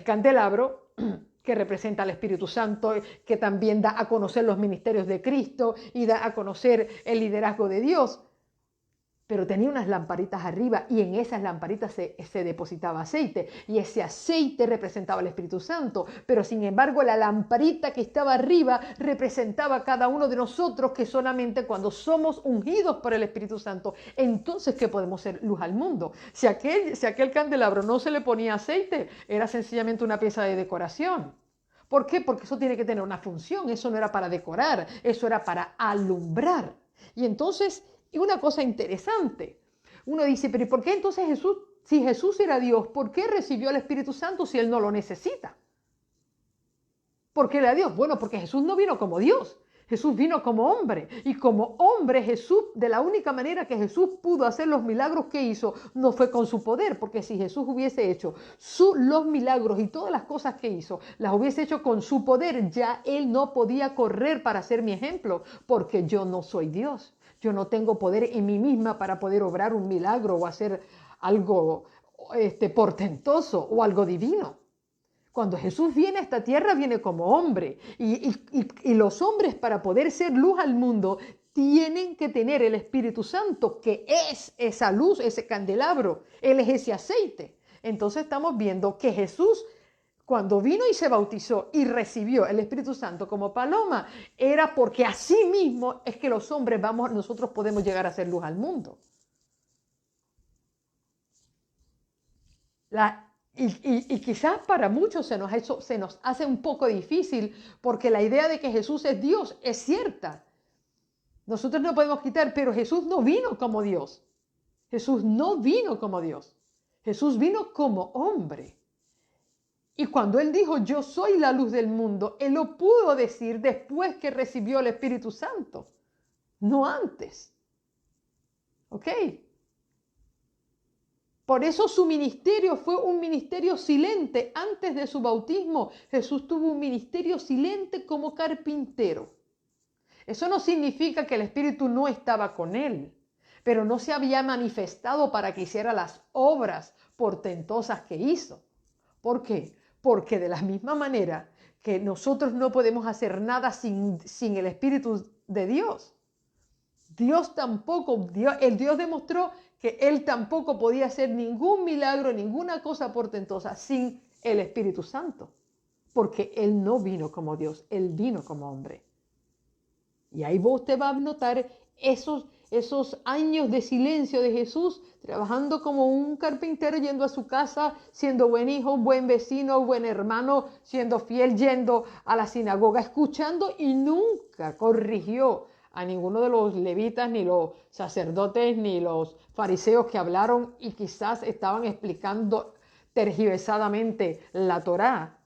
candelabro, que representa al Espíritu Santo, que también da a conocer los ministerios de Cristo y da a conocer el liderazgo de Dios. Pero tenía unas lamparitas arriba y en esas lamparitas se depositaba aceite, y ese aceite representaba al Espíritu Santo. Pero sin embargo la lamparita que estaba arriba representaba a cada uno de nosotros, que solamente cuando somos ungidos por el Espíritu Santo, entonces que podemos ser luz al mundo. Si aquel candelabro no se le ponía aceite, era sencillamente una pieza de decoración. ¿Por qué? Porque eso tiene que tener una función. Eso no era para decorar, eso era para alumbrar. Y entonces, y una cosa interesante, uno dice: pero ¿y por qué entonces Jesús, si Jesús era Dios, por qué recibió el Espíritu Santo si Él no lo necesita? ¿Por qué era Dios? Bueno, porque Jesús no vino como Dios, Jesús vino como hombre. Y como hombre Jesús, de la única manera que Jesús pudo hacer los milagros que hizo, no fue con su poder, porque si Jesús hubiese hecho los milagros y todas las cosas que hizo, las hubiese hecho con su poder, ya Él no podía correr para ser mi ejemplo, porque yo no soy Dios. Yo no tengo poder en mí misma para poder obrar un milagro o hacer algo portentoso o algo divino. Cuando Jesús viene a esta tierra, viene como hombre. Y los hombres, para poder ser luz al mundo, tienen que tener el Espíritu Santo, que es esa luz, ese candelabro. Él es ese aceite. Entonces estamos viendo que Jesús, cuando vino y se bautizó y recibió el Espíritu Santo como paloma, era porque así mismo es que los hombres nosotros podemos llegar a ser luz al mundo. Y quizás para muchos se nos hace un poco difícil, porque la idea de que Jesús es Dios es cierta. Nosotros no podemos quitar, pero Jesús no vino como Dios. Jesús no vino como Dios. Jesús vino como hombre. Y cuando Él dijo: yo soy la luz del mundo, Él lo pudo decir después que recibió el Espíritu Santo, no antes. ¿Ok? Por eso su ministerio fue un ministerio silente. Antes de su bautismo, Jesús tuvo un ministerio silente como carpintero. Eso no significa que el Espíritu no estaba con Él, pero no se había manifestado para que hiciera las obras portentosas que hizo. ¿Por qué? Porque de la misma manera que nosotros no podemos hacer nada sin el Espíritu de Dios, el Dios demostró que Él tampoco podía hacer ningún milagro, ninguna cosa portentosa sin el Espíritu Santo, porque Él no vino como Dios, Él vino como hombre. Y ahí usted va a notar esos años de silencio de Jesús, trabajando como un carpintero, yendo a su casa, siendo buen hijo, buen vecino, buen hermano, siendo fiel, yendo a la sinagoga, escuchando, y nunca corrigió a ninguno de los levitas, ni los sacerdotes, ni los fariseos que hablaron y quizás estaban explicando tergiversadamente la Torá.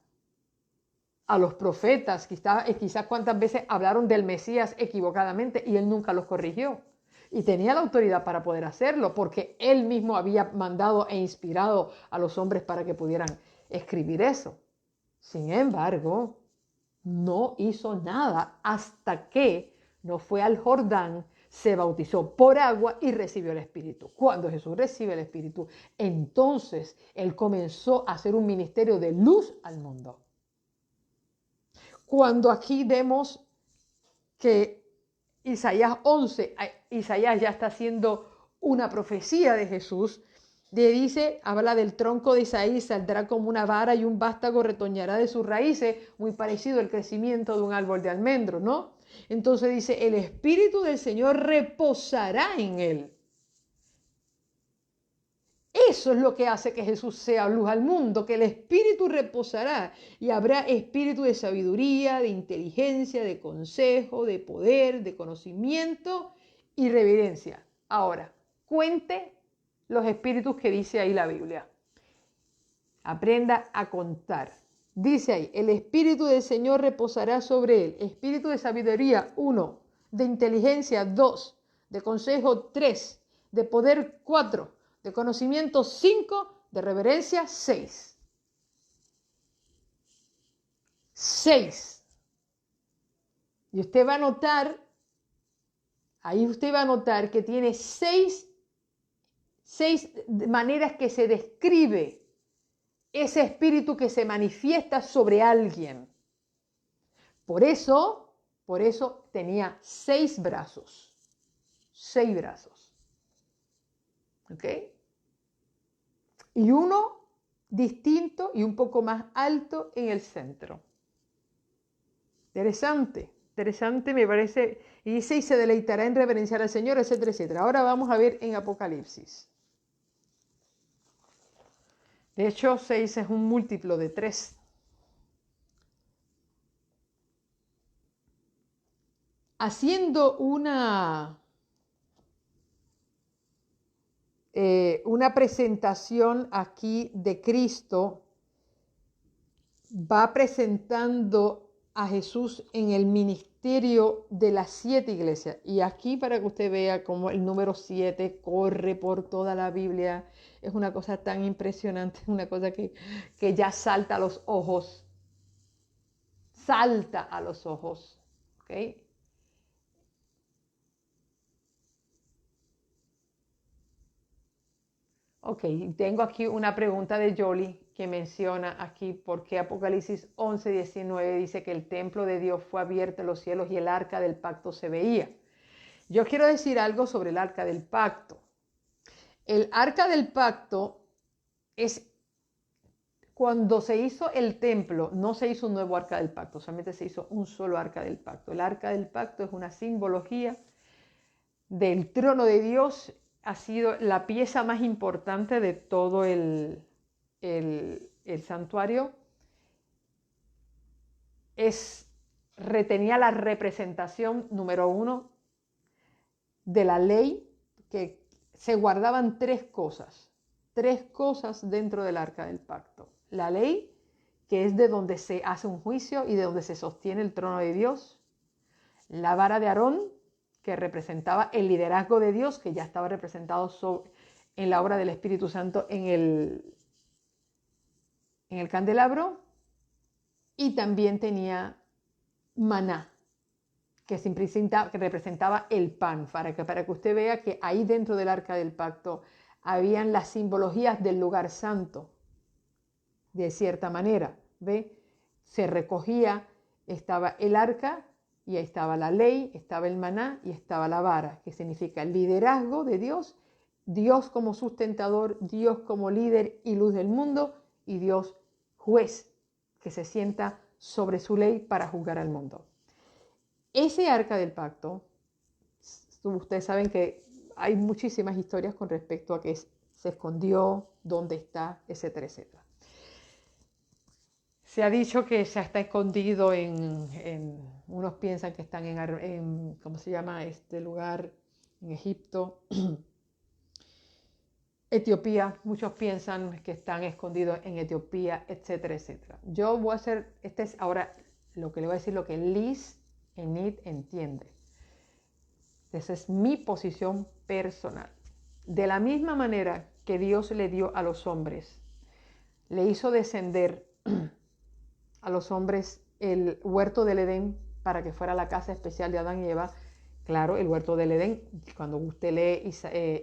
A los profetas, quizás cuántas veces hablaron del Mesías equivocadamente, y Él nunca los corrigió. Y tenía la autoridad para poder hacerlo, porque Él mismo había mandado e inspirado a los hombres para que pudieran escribir eso. Sin embargo, no hizo nada hasta que no fue al Jordán, se bautizó por agua y recibió el Espíritu. Cuando Jesús recibe el Espíritu, entonces Él comenzó a hacer un ministerio de luz al mundo. Cuando aquí vemos que Isaías 11, Isaías ya está haciendo una profecía de Jesús, Le dice, habla del tronco de Isaí, saldrá como una vara y un vástago retoñará de sus raíces, muy parecido al crecimiento de un árbol de almendro, ¿no? Entonces dice, el Espíritu del Señor reposará en él. Eso es lo que hace que Jesús sea luz al mundo, que el Espíritu reposará y habrá espíritu de sabiduría, de inteligencia, de consejo, de poder, de conocimiento y reverencia. Ahora, cuente los espíritus que dice ahí la Biblia. Aprenda a contar. Dice ahí, el Espíritu del Señor reposará sobre él. Espíritu de sabiduría, 1. De inteligencia, 2. De consejo, 3. De poder, 4. De conocimiento, 5. De reverencia, 6. 6. Y usted va a notar, ahí usted va a notar que tiene 6 maneras que se describe ese espíritu que se manifiesta sobre alguien. Por eso tenía 6 brazos. 6 brazos. ¿Ok? Y uno distinto y un poco más alto en el centro. Interesante, interesante me parece. Y dice, y se deleitará en reverenciar al Señor, etcétera, etcétera. Ahora vamos a ver en Apocalipsis. De hecho, 6 es un múltiplo de 3. Haciendo una presentación aquí de Cristo, va presentando a Jesús en el ministerio de las 7 iglesias. Y aquí para que usted vea cómo el número 7 corre por toda la Biblia, es una cosa tan impresionante, una cosa que ya salta a los ojos. Salta a los ojos. ¿Ok? Ok, tengo aquí una pregunta de Jolie que menciona aquí por qué Apocalipsis 11:19 dice que el templo de Dios fue abierto en los cielos y el arca del pacto se veía. Yo quiero decir algo sobre el arca del pacto. El arca del pacto es cuando se hizo el templo, no se hizo un nuevo arca del pacto, solamente se hizo un solo arca del pacto. El arca del pacto es una simbología del trono de Dios. Ha sido la pieza más importante de todo el santuario. Retenía la representación, número 1, de la ley, que se guardaban 3 cosas dentro del arca del pacto. La ley, que es de donde se hace un juicio y de donde se sostiene el trono de Dios. La vara de Aarón, que representaba el liderazgo de Dios, que ya estaba representado en la obra del Espíritu Santo en el candelabro. Y también tenía maná, que representaba el pan, para que usted vea que ahí dentro del arca del pacto habían las simbologías del lugar santo, de cierta manera, ¿ve? Se recogía, estaba el arca, y ahí estaba la ley, estaba el maná y estaba la vara, que significa el liderazgo de Dios, Dios como sustentador, Dios como líder y luz del mundo, y Dios juez, que se sienta sobre su ley para juzgar al mundo. Ese arca del pacto, ustedes saben que hay muchísimas historias con respecto a que se escondió, dónde está, etcétera, etcétera. Se ha dicho que se está escondido unos piensan que están en ¿cómo se llama este lugar? En Egipto. Etiopía, muchos piensan que están escondidos en Etiopía, etcétera, etcétera. Yo voy a hacer, es ahora lo que le voy a decir, lo que Liz Enid entiende. Esa es mi posición personal. De la misma manera que Dios le dio a los hombres, le hizo descender a los hombres el huerto del Edén para que fuera la casa especial de Adán y Eva. Claro, el huerto del Edén, cuando usted lee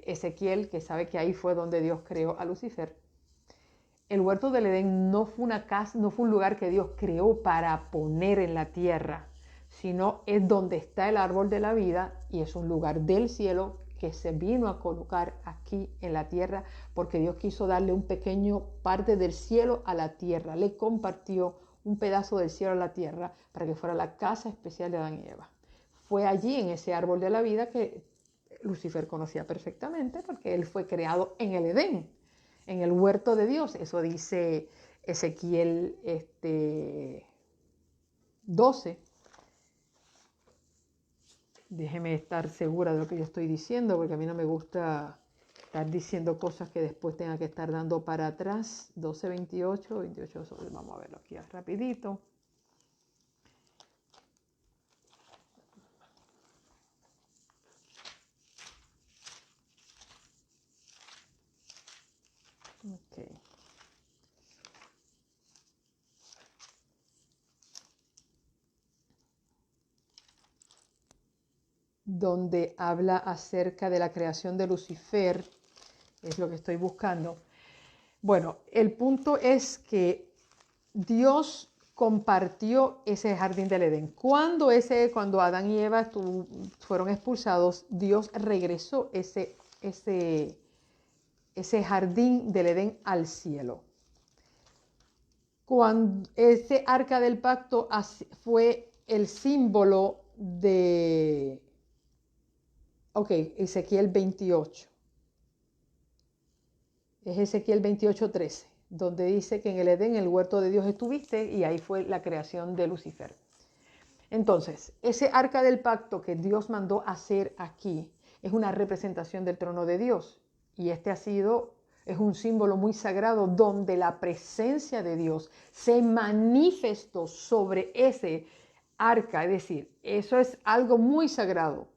Ezequiel, que sabe que ahí fue donde Dios creó a Lucifer, el huerto del Edén no fue una casa, no fue un lugar que Dios creó para poner en la tierra, sino es donde está el árbol de la vida y es un lugar del cielo que se vino a colocar aquí en la tierra, porque Dios quiso darle un pequeño parte del cielo a la tierra. Le compartió un pedazo del cielo a la tierra para que fuera la casa especial de Adán y Eva. Fue allí, en ese árbol de la vida, que Lucifer conocía perfectamente, porque él fue creado en el Edén, en el huerto de Dios. Eso dice Ezequiel 12. Déjeme estar segura de lo que yo estoy diciendo, porque a mí no me gusta estar diciendo cosas que después tenga que estar dando para atrás. 12, 28, 28, vamos a verlo aquí rapidito. Okay. Donde habla acerca de la creación de Lucifer, es lo que estoy buscando. Bueno, el punto es que Dios compartió ese jardín del Edén. Cuando Adán y Eva fueron expulsados, Dios regresó ese jardín del Edén al cielo. Cuando ese arca del pacto fue el símbolo de... Ok, Ezequiel 28. Es Ezequiel 28:13, donde dice que en el Edén, el huerto de Dios estuviste, y ahí fue la creación de Lucifer. Entonces, ese arca del pacto que Dios mandó hacer aquí es una representación del trono de Dios. Y es un símbolo muy sagrado donde la presencia de Dios se manifestó sobre ese arca. Es decir, eso es algo muy sagrado.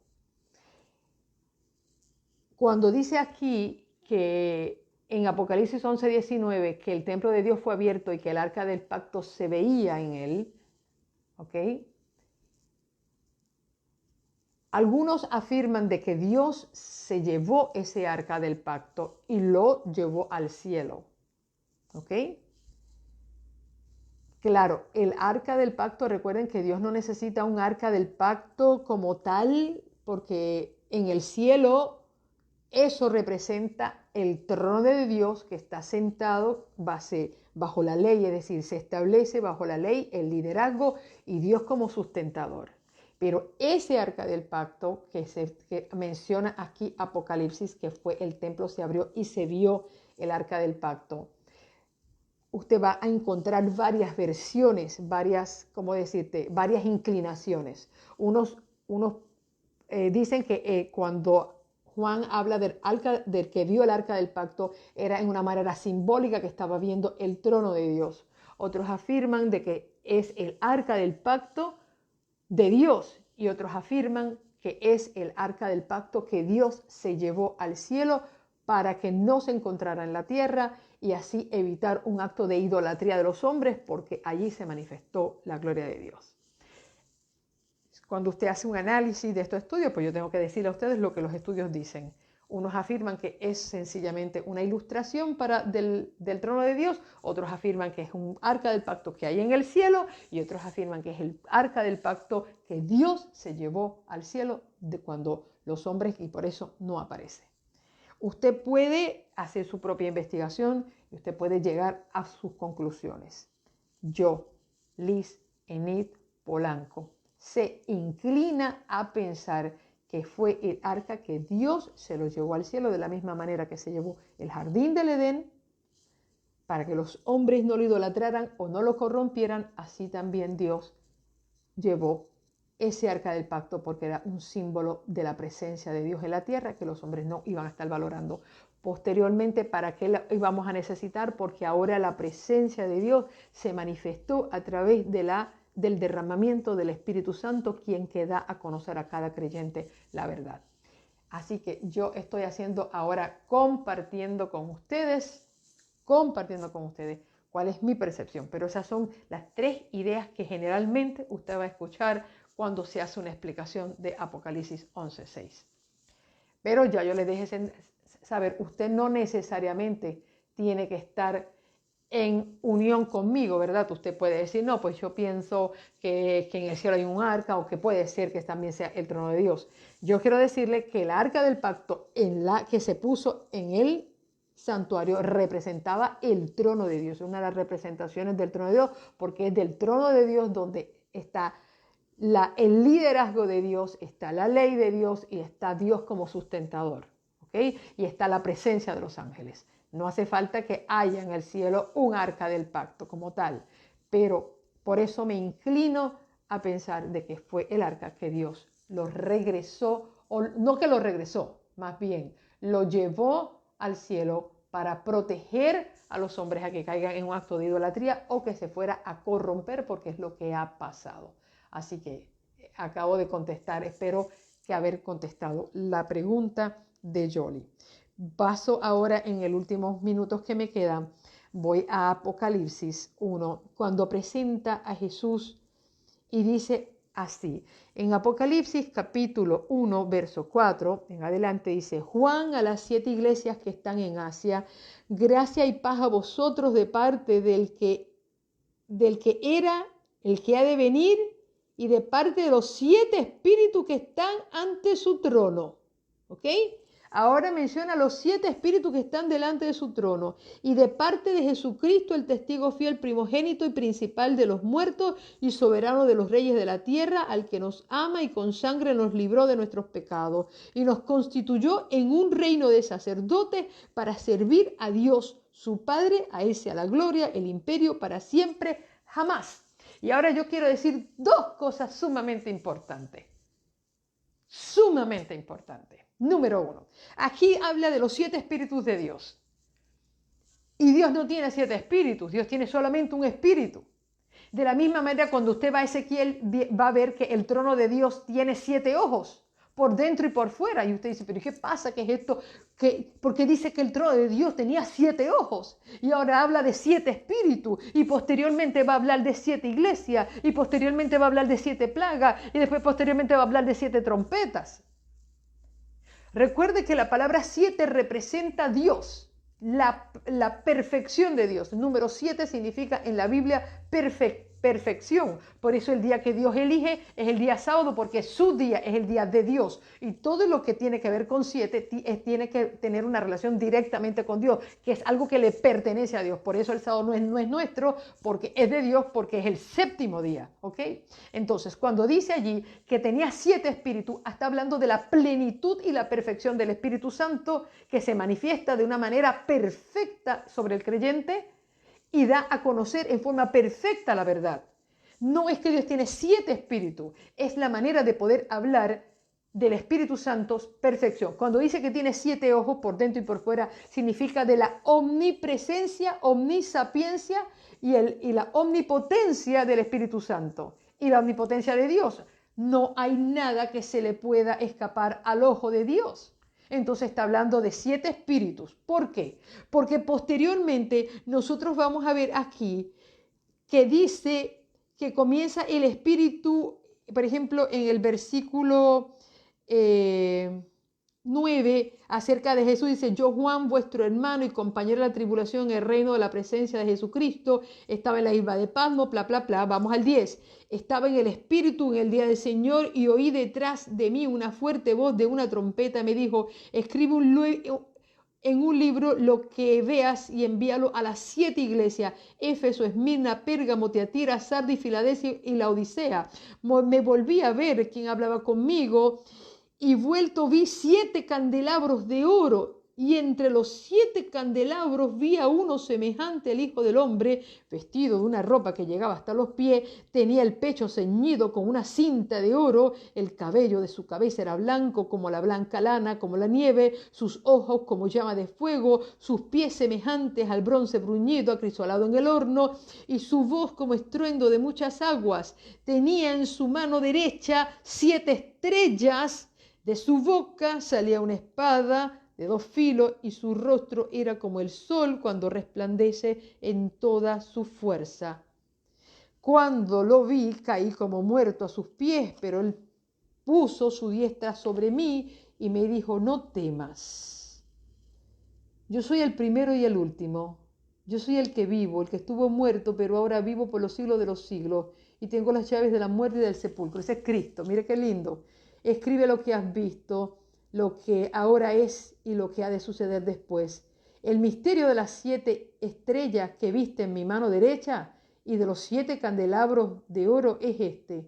Cuando dice aquí que en Apocalipsis 11:19 que el templo de Dios fue abierto y que el arca del pacto se veía en él, ¿ok? Algunos afirman de que Dios se llevó ese arca del pacto y lo llevó al cielo, ¿ok? Claro, el arca del pacto, recuerden que Dios no necesita un arca del pacto como tal, porque en el cielo eso representa el trono de Dios que está sentado bajo la ley, es decir, se establece bajo la ley el liderazgo y Dios como sustentador. Pero ese arca del pacto que menciona aquí Apocalipsis, que fue el templo se abrió y se vio el arca del pacto, usted va a encontrar varias versiones, varias inclinaciones. Unos dicen que cuando Juan habla del que vio el arca del pacto, era en una manera simbólica que estaba viendo el trono de Dios. Otros afirman de que es el arca del pacto de Dios y otros afirman que es el arca del pacto que Dios se llevó al cielo para que no se encontrara en la tierra y así evitar un acto de idolatría de los hombres, porque allí se manifestó la gloria de Dios. Cuando usted hace un análisis de estos estudios, pues yo tengo que decirle a ustedes lo que los estudios dicen. Unos afirman que es sencillamente una ilustración del trono de Dios, otros afirman que es un arca del pacto que hay en el cielo y otros afirman que es el arca del pacto que Dios se llevó al cielo de cuando los hombres, y por eso no aparece. Usted puede hacer su propia investigación y usted puede llegar a sus conclusiones. Yo, Liz Enid Polanco, se inclina a pensar que fue el arca que Dios se lo llevó al cielo de la misma manera que se llevó el jardín del Edén para que los hombres no lo idolatraran o no lo corrompieran. Así también Dios llevó ese arca del pacto porque era un símbolo de la presencia de Dios en la tierra que los hombres no iban a estar valorando. Posteriormente, ¿para qué la íbamos a necesitar? Porque ahora la presencia de Dios se manifestó a través del derramamiento del Espíritu Santo, quien que da a conocer a cada creyente la verdad. Así que yo estoy haciendo ahora compartiendo con ustedes cuál es mi percepción. Pero esas son las 3 ideas que generalmente usted va a escuchar cuando se hace una explicación de Apocalipsis 11:6. Pero ya yo les dejé saber, usted no necesariamente tiene que estar en unión conmigo, ¿verdad? Usted puede decir, no, pues yo pienso que en el cielo hay un arca, o que puede ser que también sea el trono de Dios. Yo quiero decirle que el arca del pacto que se puso en el santuario representaba el trono de Dios, una de las representaciones del trono de Dios, porque es del trono de Dios donde está el liderazgo de Dios, está la ley de Dios y está Dios como sustentador, ¿ok? Y está la presencia de los ángeles. No hace falta que haya en el cielo un arca del pacto como tal, pero por eso me inclino a pensar de que fue el arca que Dios lo regresó, o no que lo regresó, más bien lo llevó al cielo para proteger a los hombres a que caigan en un acto de idolatría o que se fuera a corromper, porque es lo que ha pasado. Así que acabo de contestar, espero que haber contestado la pregunta de Jolie. Paso ahora, en los últimos minutos que me quedan, voy a Apocalipsis 1, cuando presenta a Jesús y dice así, en Apocalipsis capítulo 1, verso 4, en adelante dice, Juan a las 7 iglesias que están en Asia, gracia y paz a vosotros de parte del que era, el que ha de venir, y de parte de los 7 espíritus que están ante su trono. ¿Ok? Ahora menciona los 7 espíritus que están delante de su trono, y de parte de Jesucristo, el testigo fiel, primogénito y principal de los muertos y soberano de los reyes de la tierra, al que nos ama y con sangre nos libró de nuestros pecados y nos constituyó en un reino de sacerdotes para servir a Dios, su Padre. A Él sea la gloria, el imperio para siempre, jamás. Y ahora yo quiero decir 2 cosas sumamente importantes. Sumamente importantes. Número 1, aquí habla de los 7 espíritus de Dios. Y Dios no tiene 7 espíritus, Dios tiene solamente un espíritu. De la misma manera, cuando usted va a Ezequiel, va a ver que el trono de Dios tiene 7 ojos, por dentro y por fuera. Y usted dice, pero ¿qué pasa? ¿Qué es esto? ¿Por qué dice que el trono de Dios tenía 7 ojos? Y ahora habla de 7 espíritus, y posteriormente va a hablar de 7 iglesias, y posteriormente va a hablar de 7 plagas, y después posteriormente va a hablar de 7 trompetas. Recuerde que la palabra 7 representa a Dios, la perfección de Dios. El número 7 significa en la Biblia perfección. Por eso el día que Dios elige es el día sábado, porque su día es el día de Dios. Y todo lo que tiene que ver con 7 tiene que tener una relación directamente con Dios, que es algo que le pertenece a Dios. Por eso el sábado no es nuestro, porque es de Dios, porque es el 7º día. ¿Ok? Entonces, cuando dice allí que tenía 7 espíritus, está hablando de la plenitud y la perfección del Espíritu Santo, que se manifiesta de una manera perfecta sobre el creyente y da a conocer en forma perfecta la verdad. No es que Dios tiene 7 espíritus, es la manera de poder hablar del Espíritu Santo, perfección. Cuando dice que tiene 7 ojos por dentro y por fuera, significa de la omnipresencia, omnisapiencia y la omnipotencia del Espíritu Santo y la omnipotencia de Dios. No hay nada que se le pueda escapar al ojo de Dios. Entonces está hablando de 7 espíritus. ¿Por qué? Porque posteriormente nosotros vamos a ver aquí que dice que comienza el espíritu, por ejemplo, en el versículo 9, acerca de Jesús, dice, yo Juan, vuestro hermano y compañero de la tribulación en el reino de la presencia de Jesucristo, estaba en la isla de Patmos, bla, bla, bla. Vamos al 10. Estaba en el Espíritu en el día del Señor y oí detrás de mí una fuerte voz de una trompeta. Me dijo, escribe en un libro lo que veas y envíalo a las 7 iglesias, Éfeso, Esmirna, Pérgamo, Tiatira, Sardis, Filadelfia y la Odisea. Me volví a ver quién hablaba conmigo y vuelto vi 7 candelabros de oro. Y entre los 7 candelabros vi a uno semejante al Hijo del Hombre, vestido de una ropa que llegaba hasta los pies, tenía el pecho ceñido con una cinta de oro, el cabello de su cabeza era blanco como la blanca lana, como la nieve, sus ojos como llama de fuego, sus pies semejantes al bronce bruñido, acrisolado en el horno, y su voz como estruendo de muchas aguas. Tenía en su mano derecha 7 estrellas, de su boca salía una espada de 2 filos, y su rostro era como el sol cuando resplandece en toda su fuerza. Cuando lo vi, caí como muerto a sus pies, pero él puso su diestra sobre mí y me dijo, no temas. Yo soy el primero y el último. Yo soy el que vivo, el que estuvo muerto, pero ahora vivo por los siglos de los siglos y tengo las llaves de la muerte y del sepulcro. Ese es Cristo, mire qué lindo. Escribe lo que has visto, lo que ahora es y lo que ha de suceder después. El misterio de las 7 estrellas que viste en mi mano derecha y de los 7 candelabros de oro es este.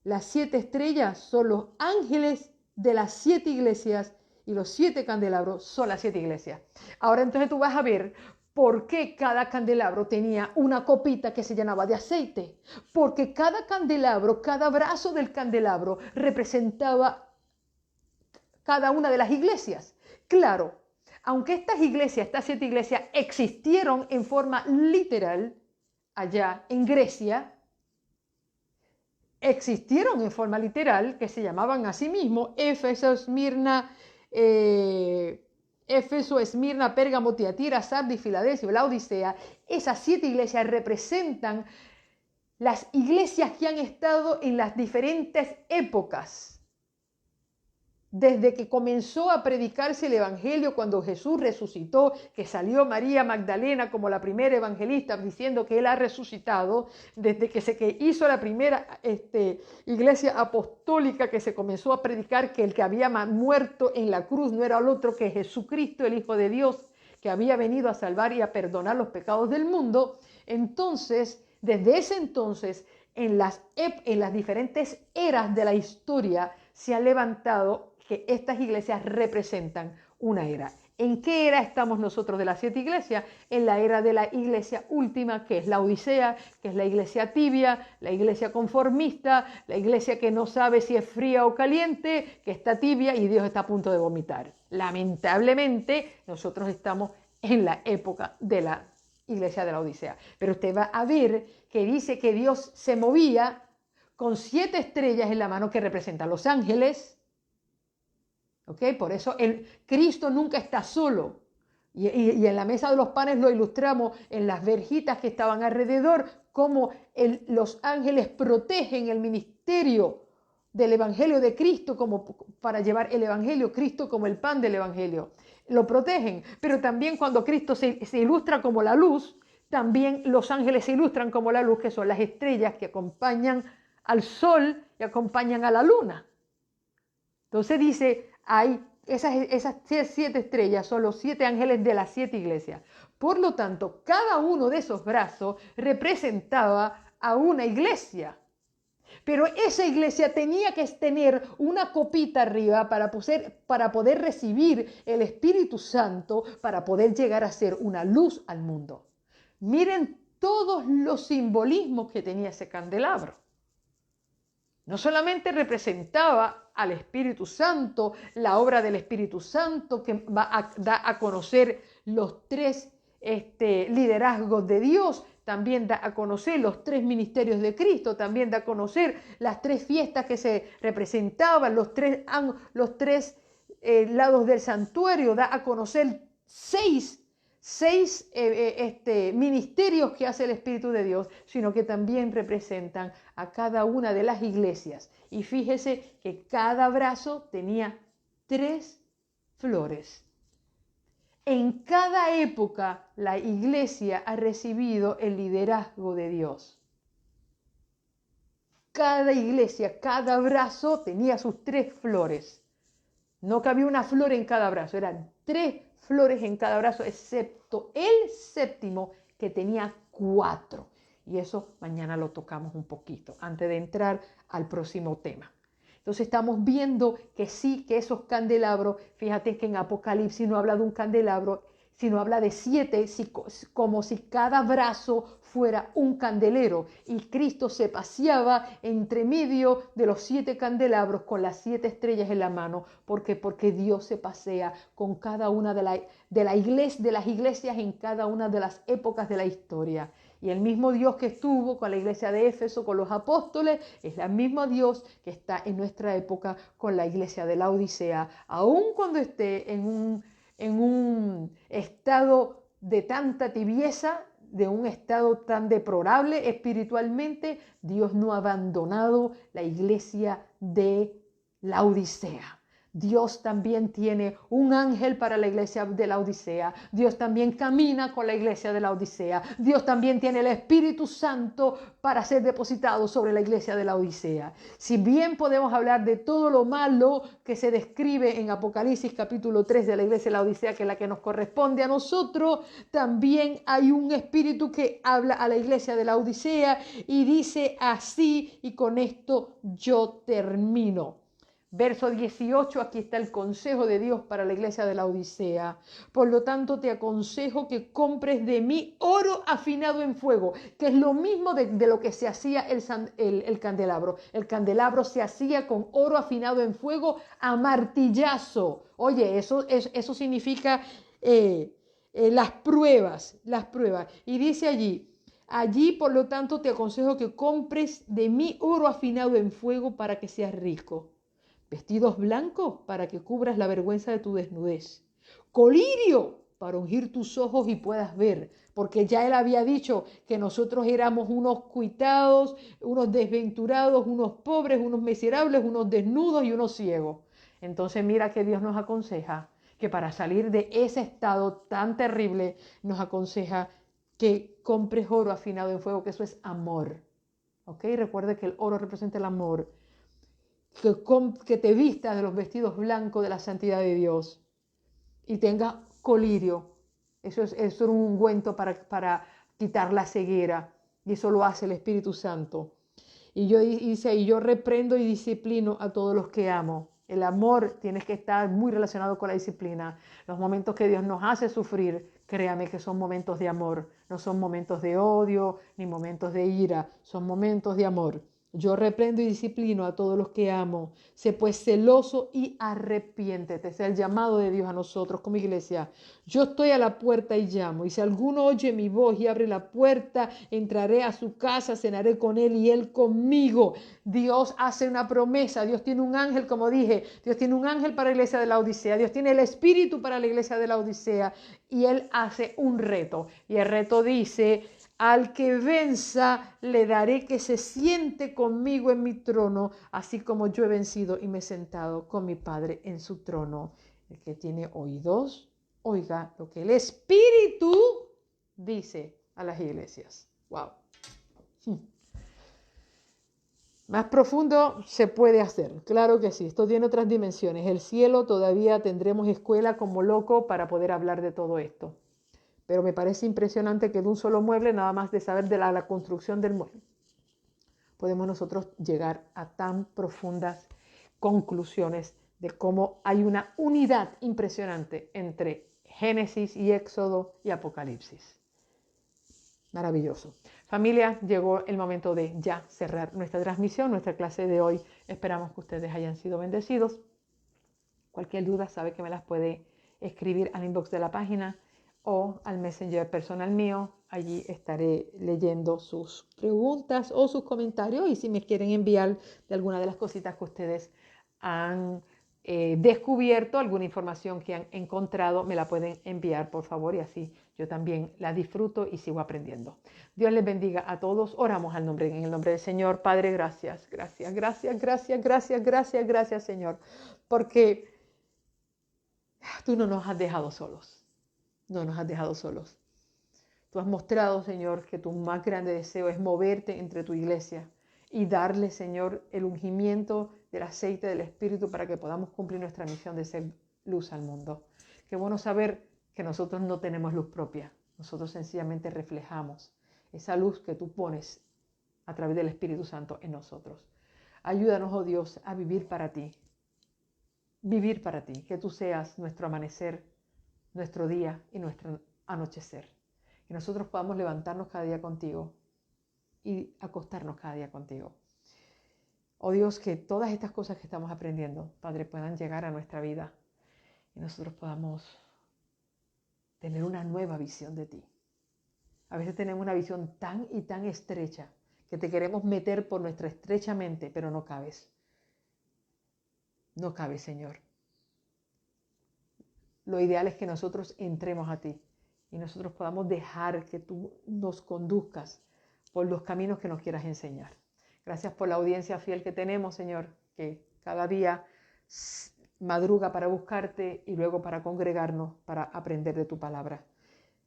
Las 7 estrellas son los ángeles de las 7 iglesias y los 7 candelabros son las 7 iglesias. Ahora entonces tú vas a ver por qué cada candelabro tenía una copita que se llenaba de aceite. Porque cada candelabro, cada brazo del candelabro representaba cada una de las iglesias. Claro, aunque estas iglesias, estas 7 iglesias existieron en forma literal allá en Grecia, existieron en forma literal, que se llamaban a sí mismos Éfeso, Esmirna, Pérgamo, Tiatira, Sardis, Filadelfia y Laodicea. Esas 7 iglesias representan las iglesias que han estado en las diferentes épocas. Desde que comenzó a predicarse el Evangelio, cuando Jesús resucitó, que salió María Magdalena como la primera evangelista diciendo que Él ha resucitado, desde que se hizo la primera iglesia apostólica que se comenzó a predicar que el que había muerto en la cruz no era el otro que Jesucristo, el Hijo de Dios, que había venido a salvar y a perdonar los pecados del mundo. Entonces, desde ese entonces, en las diferentes eras de la historia, se ha levantado que estas iglesias representan una era. ¿En qué era estamos nosotros de las 7 iglesias? En la era de la iglesia última, que es la Odisea, que es la iglesia tibia, la iglesia conformista, la iglesia que no sabe si es fría o caliente, que está tibia y Dios está a punto de vomitar. Lamentablemente, nosotros estamos en la época de la iglesia de la Odisea. Pero usted va a ver que dice que Dios se movía con 7 estrellas en la mano que representan los ángeles. ¿Okay? Por eso Cristo nunca está solo. Y en la mesa de los panes lo ilustramos en las verjitas que estaban alrededor, cómo los ángeles protegen el ministerio del Evangelio de Cristo como para llevar el Evangelio, Cristo como el pan del Evangelio. Lo protegen, pero también cuando Cristo se ilustra como la luz, también los ángeles se ilustran como la luz, que son las estrellas que acompañan al sol y acompañan a la luna. Entonces dice, hay esas 7 estrellas son los 7 ángeles de las 7 iglesias. Por lo tanto, cada uno de esos brazos representaba a una iglesia. Pero esa iglesia tenía que tener una copita arriba para poder recibir el Espíritu Santo, para poder llegar a ser una luz al mundo. Miren todos los simbolismos que tenía ese candelabro. No solamente representaba al Espíritu Santo, la obra del Espíritu Santo que da a conocer los 3 liderazgos de Dios, también da a conocer los 3 ministerios de Cristo, también da a conocer las 3 fiestas que se representaban, los tres lados del santuario, da a conocer 6 ministerios que hace el Espíritu de Dios, sino que también representan a cada una de las iglesias. Y fíjese que cada brazo tenía 3 flores. En cada época la iglesia ha recibido el liderazgo de Dios. Cada iglesia, cada brazo tenía sus 3 flores. No cabía una flor en cada brazo, eran 3 flores en cada brazo, excepto el séptimo que tenía 4. Y eso mañana lo tocamos un poquito, antes de entrar al próximo tema. Entonces estamos viendo que sí, que esos candelabros, fíjate que en Apocalipsis no habla de un candelabro, sino habla de 7, como si cada brazo fuera un candelero. Y Cristo se paseaba entre medio de los 7 candelabros con las 7 estrellas en la mano. ¿Por qué? Porque Dios se pasea con cada una de las iglesias en cada una de las épocas de la historia. Y el mismo Dios que estuvo con la iglesia de Éfeso, con los apóstoles, es el mismo Dios que está en nuestra época con la iglesia de la Odisea. Aun cuando esté en un estado de tanta tibieza, de un estado tan deplorable espiritualmente, Dios no ha abandonado la iglesia de la Odisea. Dios también tiene un ángel para la iglesia de la Odisea. Dios también camina con la iglesia de la Odisea. Dios también tiene el Espíritu Santo para ser depositado sobre la iglesia de la Odisea. Si bien podemos hablar de todo lo malo que se describe en Apocalipsis capítulo 3 de la iglesia de la Odisea, que es la que nos corresponde a nosotros, también hay un espíritu que habla a la iglesia de la Odisea y dice así, y con esto yo termino. Verso 18, aquí está el consejo de Dios para la iglesia de la Odisea. Por lo tanto, te aconsejo que compres de mí oro afinado en fuego, que es lo mismo de lo que se hacía el candelabro. El candelabro se hacía con oro afinado en fuego a martillazo. Oye, eso significa las pruebas. Y dice allí, por lo tanto, te aconsejo que compres de mí oro afinado en fuego para que seas rico. Vestidos blancos para que cubras la vergüenza de tu desnudez. Colirio para ungir tus ojos y puedas ver, porque ya él había dicho que nosotros éramos unos cuitados, unos desventurados, unos pobres, unos miserables, unos desnudos y unos ciegos. Entonces mira que Dios nos aconseja que para salir de ese estado tan terrible, nos aconseja que compres oro afinado en fuego, que eso es amor. ¿Ok? Recuerde que el oro representa el amor. Que te vistas de los vestidos blancos de la santidad de Dios y tengas colirio. Eso es un ungüento para quitar la ceguera, y eso lo hace el Espíritu Santo. Y yo reprendo y disciplino a todos los que amo. El amor tiene que estar muy relacionado con la disciplina. Los momentos que Dios nos hace sufrir, créame que son momentos de amor. No son momentos de odio ni momentos de ira, son momentos de amor. Yo reprendo y disciplino a todos los que amo. Sé pues celoso y arrepiéntete. Ese es el llamado de Dios a nosotros como iglesia. Yo estoy a la puerta y llamo. Y si alguno oye mi voz y abre la puerta, entraré a su casa, cenaré con él y él conmigo. Dios hace una promesa. Dios tiene un ángel, como dije. Dios tiene un ángel para la iglesia de la Odisea. Dios tiene el Espíritu para la iglesia de la Odisea. Y él hace un reto. Y el reto dice: al que venza, le daré que se siente conmigo en mi trono, así como yo he vencido y me he sentado con mi Padre en su trono. El que tiene oídos, oiga lo que el Espíritu dice a las iglesias. Wow. Más profundo se puede hacer, claro que sí. Esto tiene otras dimensiones. El cielo todavía tendremos escuela como loco para poder hablar de todo esto. Pero me parece impresionante que de un solo mueble, nada más de saber de la construcción del mueble, podemos nosotros llegar a tan profundas conclusiones de cómo hay una unidad impresionante entre Génesis y Éxodo y Apocalipsis. Maravilloso. Familia, llegó el momento de ya cerrar nuestra transmisión, nuestra clase de hoy. Esperamos que ustedes hayan sido bendecidos. Cualquier duda sabe que me las puede escribir al inbox de la página o al messenger personal mío. Allí estaré leyendo sus preguntas o sus comentarios, y si me quieren enviar de alguna de las cositas que ustedes han descubierto, alguna información que han encontrado, me la pueden enviar, por favor, y así yo también la disfruto y sigo aprendiendo. Dios les bendiga a todos. Oramos en el nombre del Señor. Padre, gracias, Señor, porque tú no nos has dejado solos. No nos has dejado solos. Tú has mostrado, Señor, que tu más grande deseo es moverte entre tu iglesia y darle, Señor, el ungimiento del aceite del Espíritu para que podamos cumplir nuestra misión de ser luz al mundo. Qué bueno saber que nosotros no tenemos luz propia. Nosotros sencillamente reflejamos esa luz que tú pones a través del Espíritu Santo en nosotros. Ayúdanos, oh Dios, a vivir para ti. Vivir para ti. Que tú seas nuestro amanecer, nuestro día y nuestro anochecer. Que nosotros podamos levantarnos cada día contigo y acostarnos cada día contigo. Oh Dios, que todas estas cosas que estamos aprendiendo, Padre, puedan llegar a nuestra vida y nosotros podamos tener una nueva visión de ti. A veces tenemos una visión tan y tan estrecha que te queremos meter por nuestra estrecha mente, pero no cabes. No cabes, Señor. Lo ideal es que nosotros entremos a ti y nosotros podamos dejar que tú nos conduzcas por los caminos que nos quieras enseñar. Gracias por la audiencia fiel que tenemos, Señor, que cada día madruga para buscarte y luego para congregarnos, para aprender de tu palabra.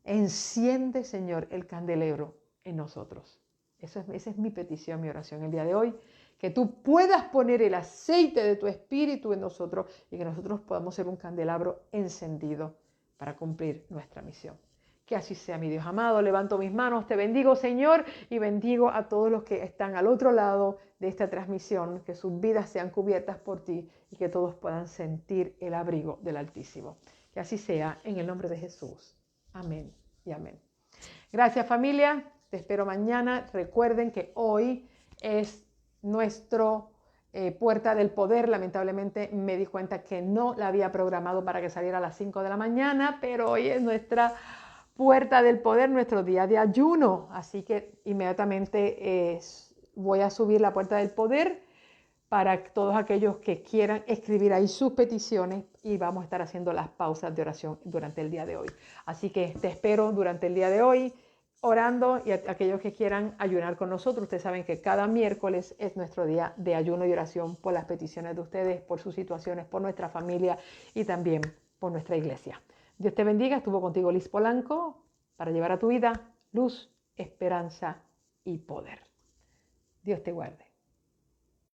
Enciende, Señor, el candelero en nosotros. Esa es mi petición, mi oración el día de hoy, que tú puedas poner el aceite de tu espíritu en nosotros y que nosotros podamos ser un candelabro encendido para cumplir nuestra misión. Que así sea, mi Dios amado. Levanto mis manos, te bendigo, Señor, y bendigo a todos los que están al otro lado de esta transmisión, que sus vidas sean cubiertas por ti y que todos puedan sentir el abrigo del Altísimo. Que así sea, en el nombre de Jesús. Amén y amén. Gracias, familia. Te espero mañana. Recuerden que hoy es nuestro Puerta del Poder. Lamentablemente me di cuenta que no la había programado para que saliera a las 5 de la mañana, pero hoy es nuestra Puerta del Poder, nuestro día de ayuno. Así que inmediatamente voy a subir la Puerta del Poder para todos aquellos que quieran escribir ahí sus peticiones y vamos a estar haciendo las pausas de oración durante el día de hoy. Así que te espero durante el día de hoy orando y aquellos que quieran ayunar con nosotros. Ustedes saben que cada miércoles es nuestro día de ayuno y oración por las peticiones de ustedes, por sus situaciones, por nuestra familia y también por nuestra iglesia. Dios te bendiga. Estuvo contigo Liz Polanco para llevar a tu vida luz, esperanza y poder. Dios te guarde.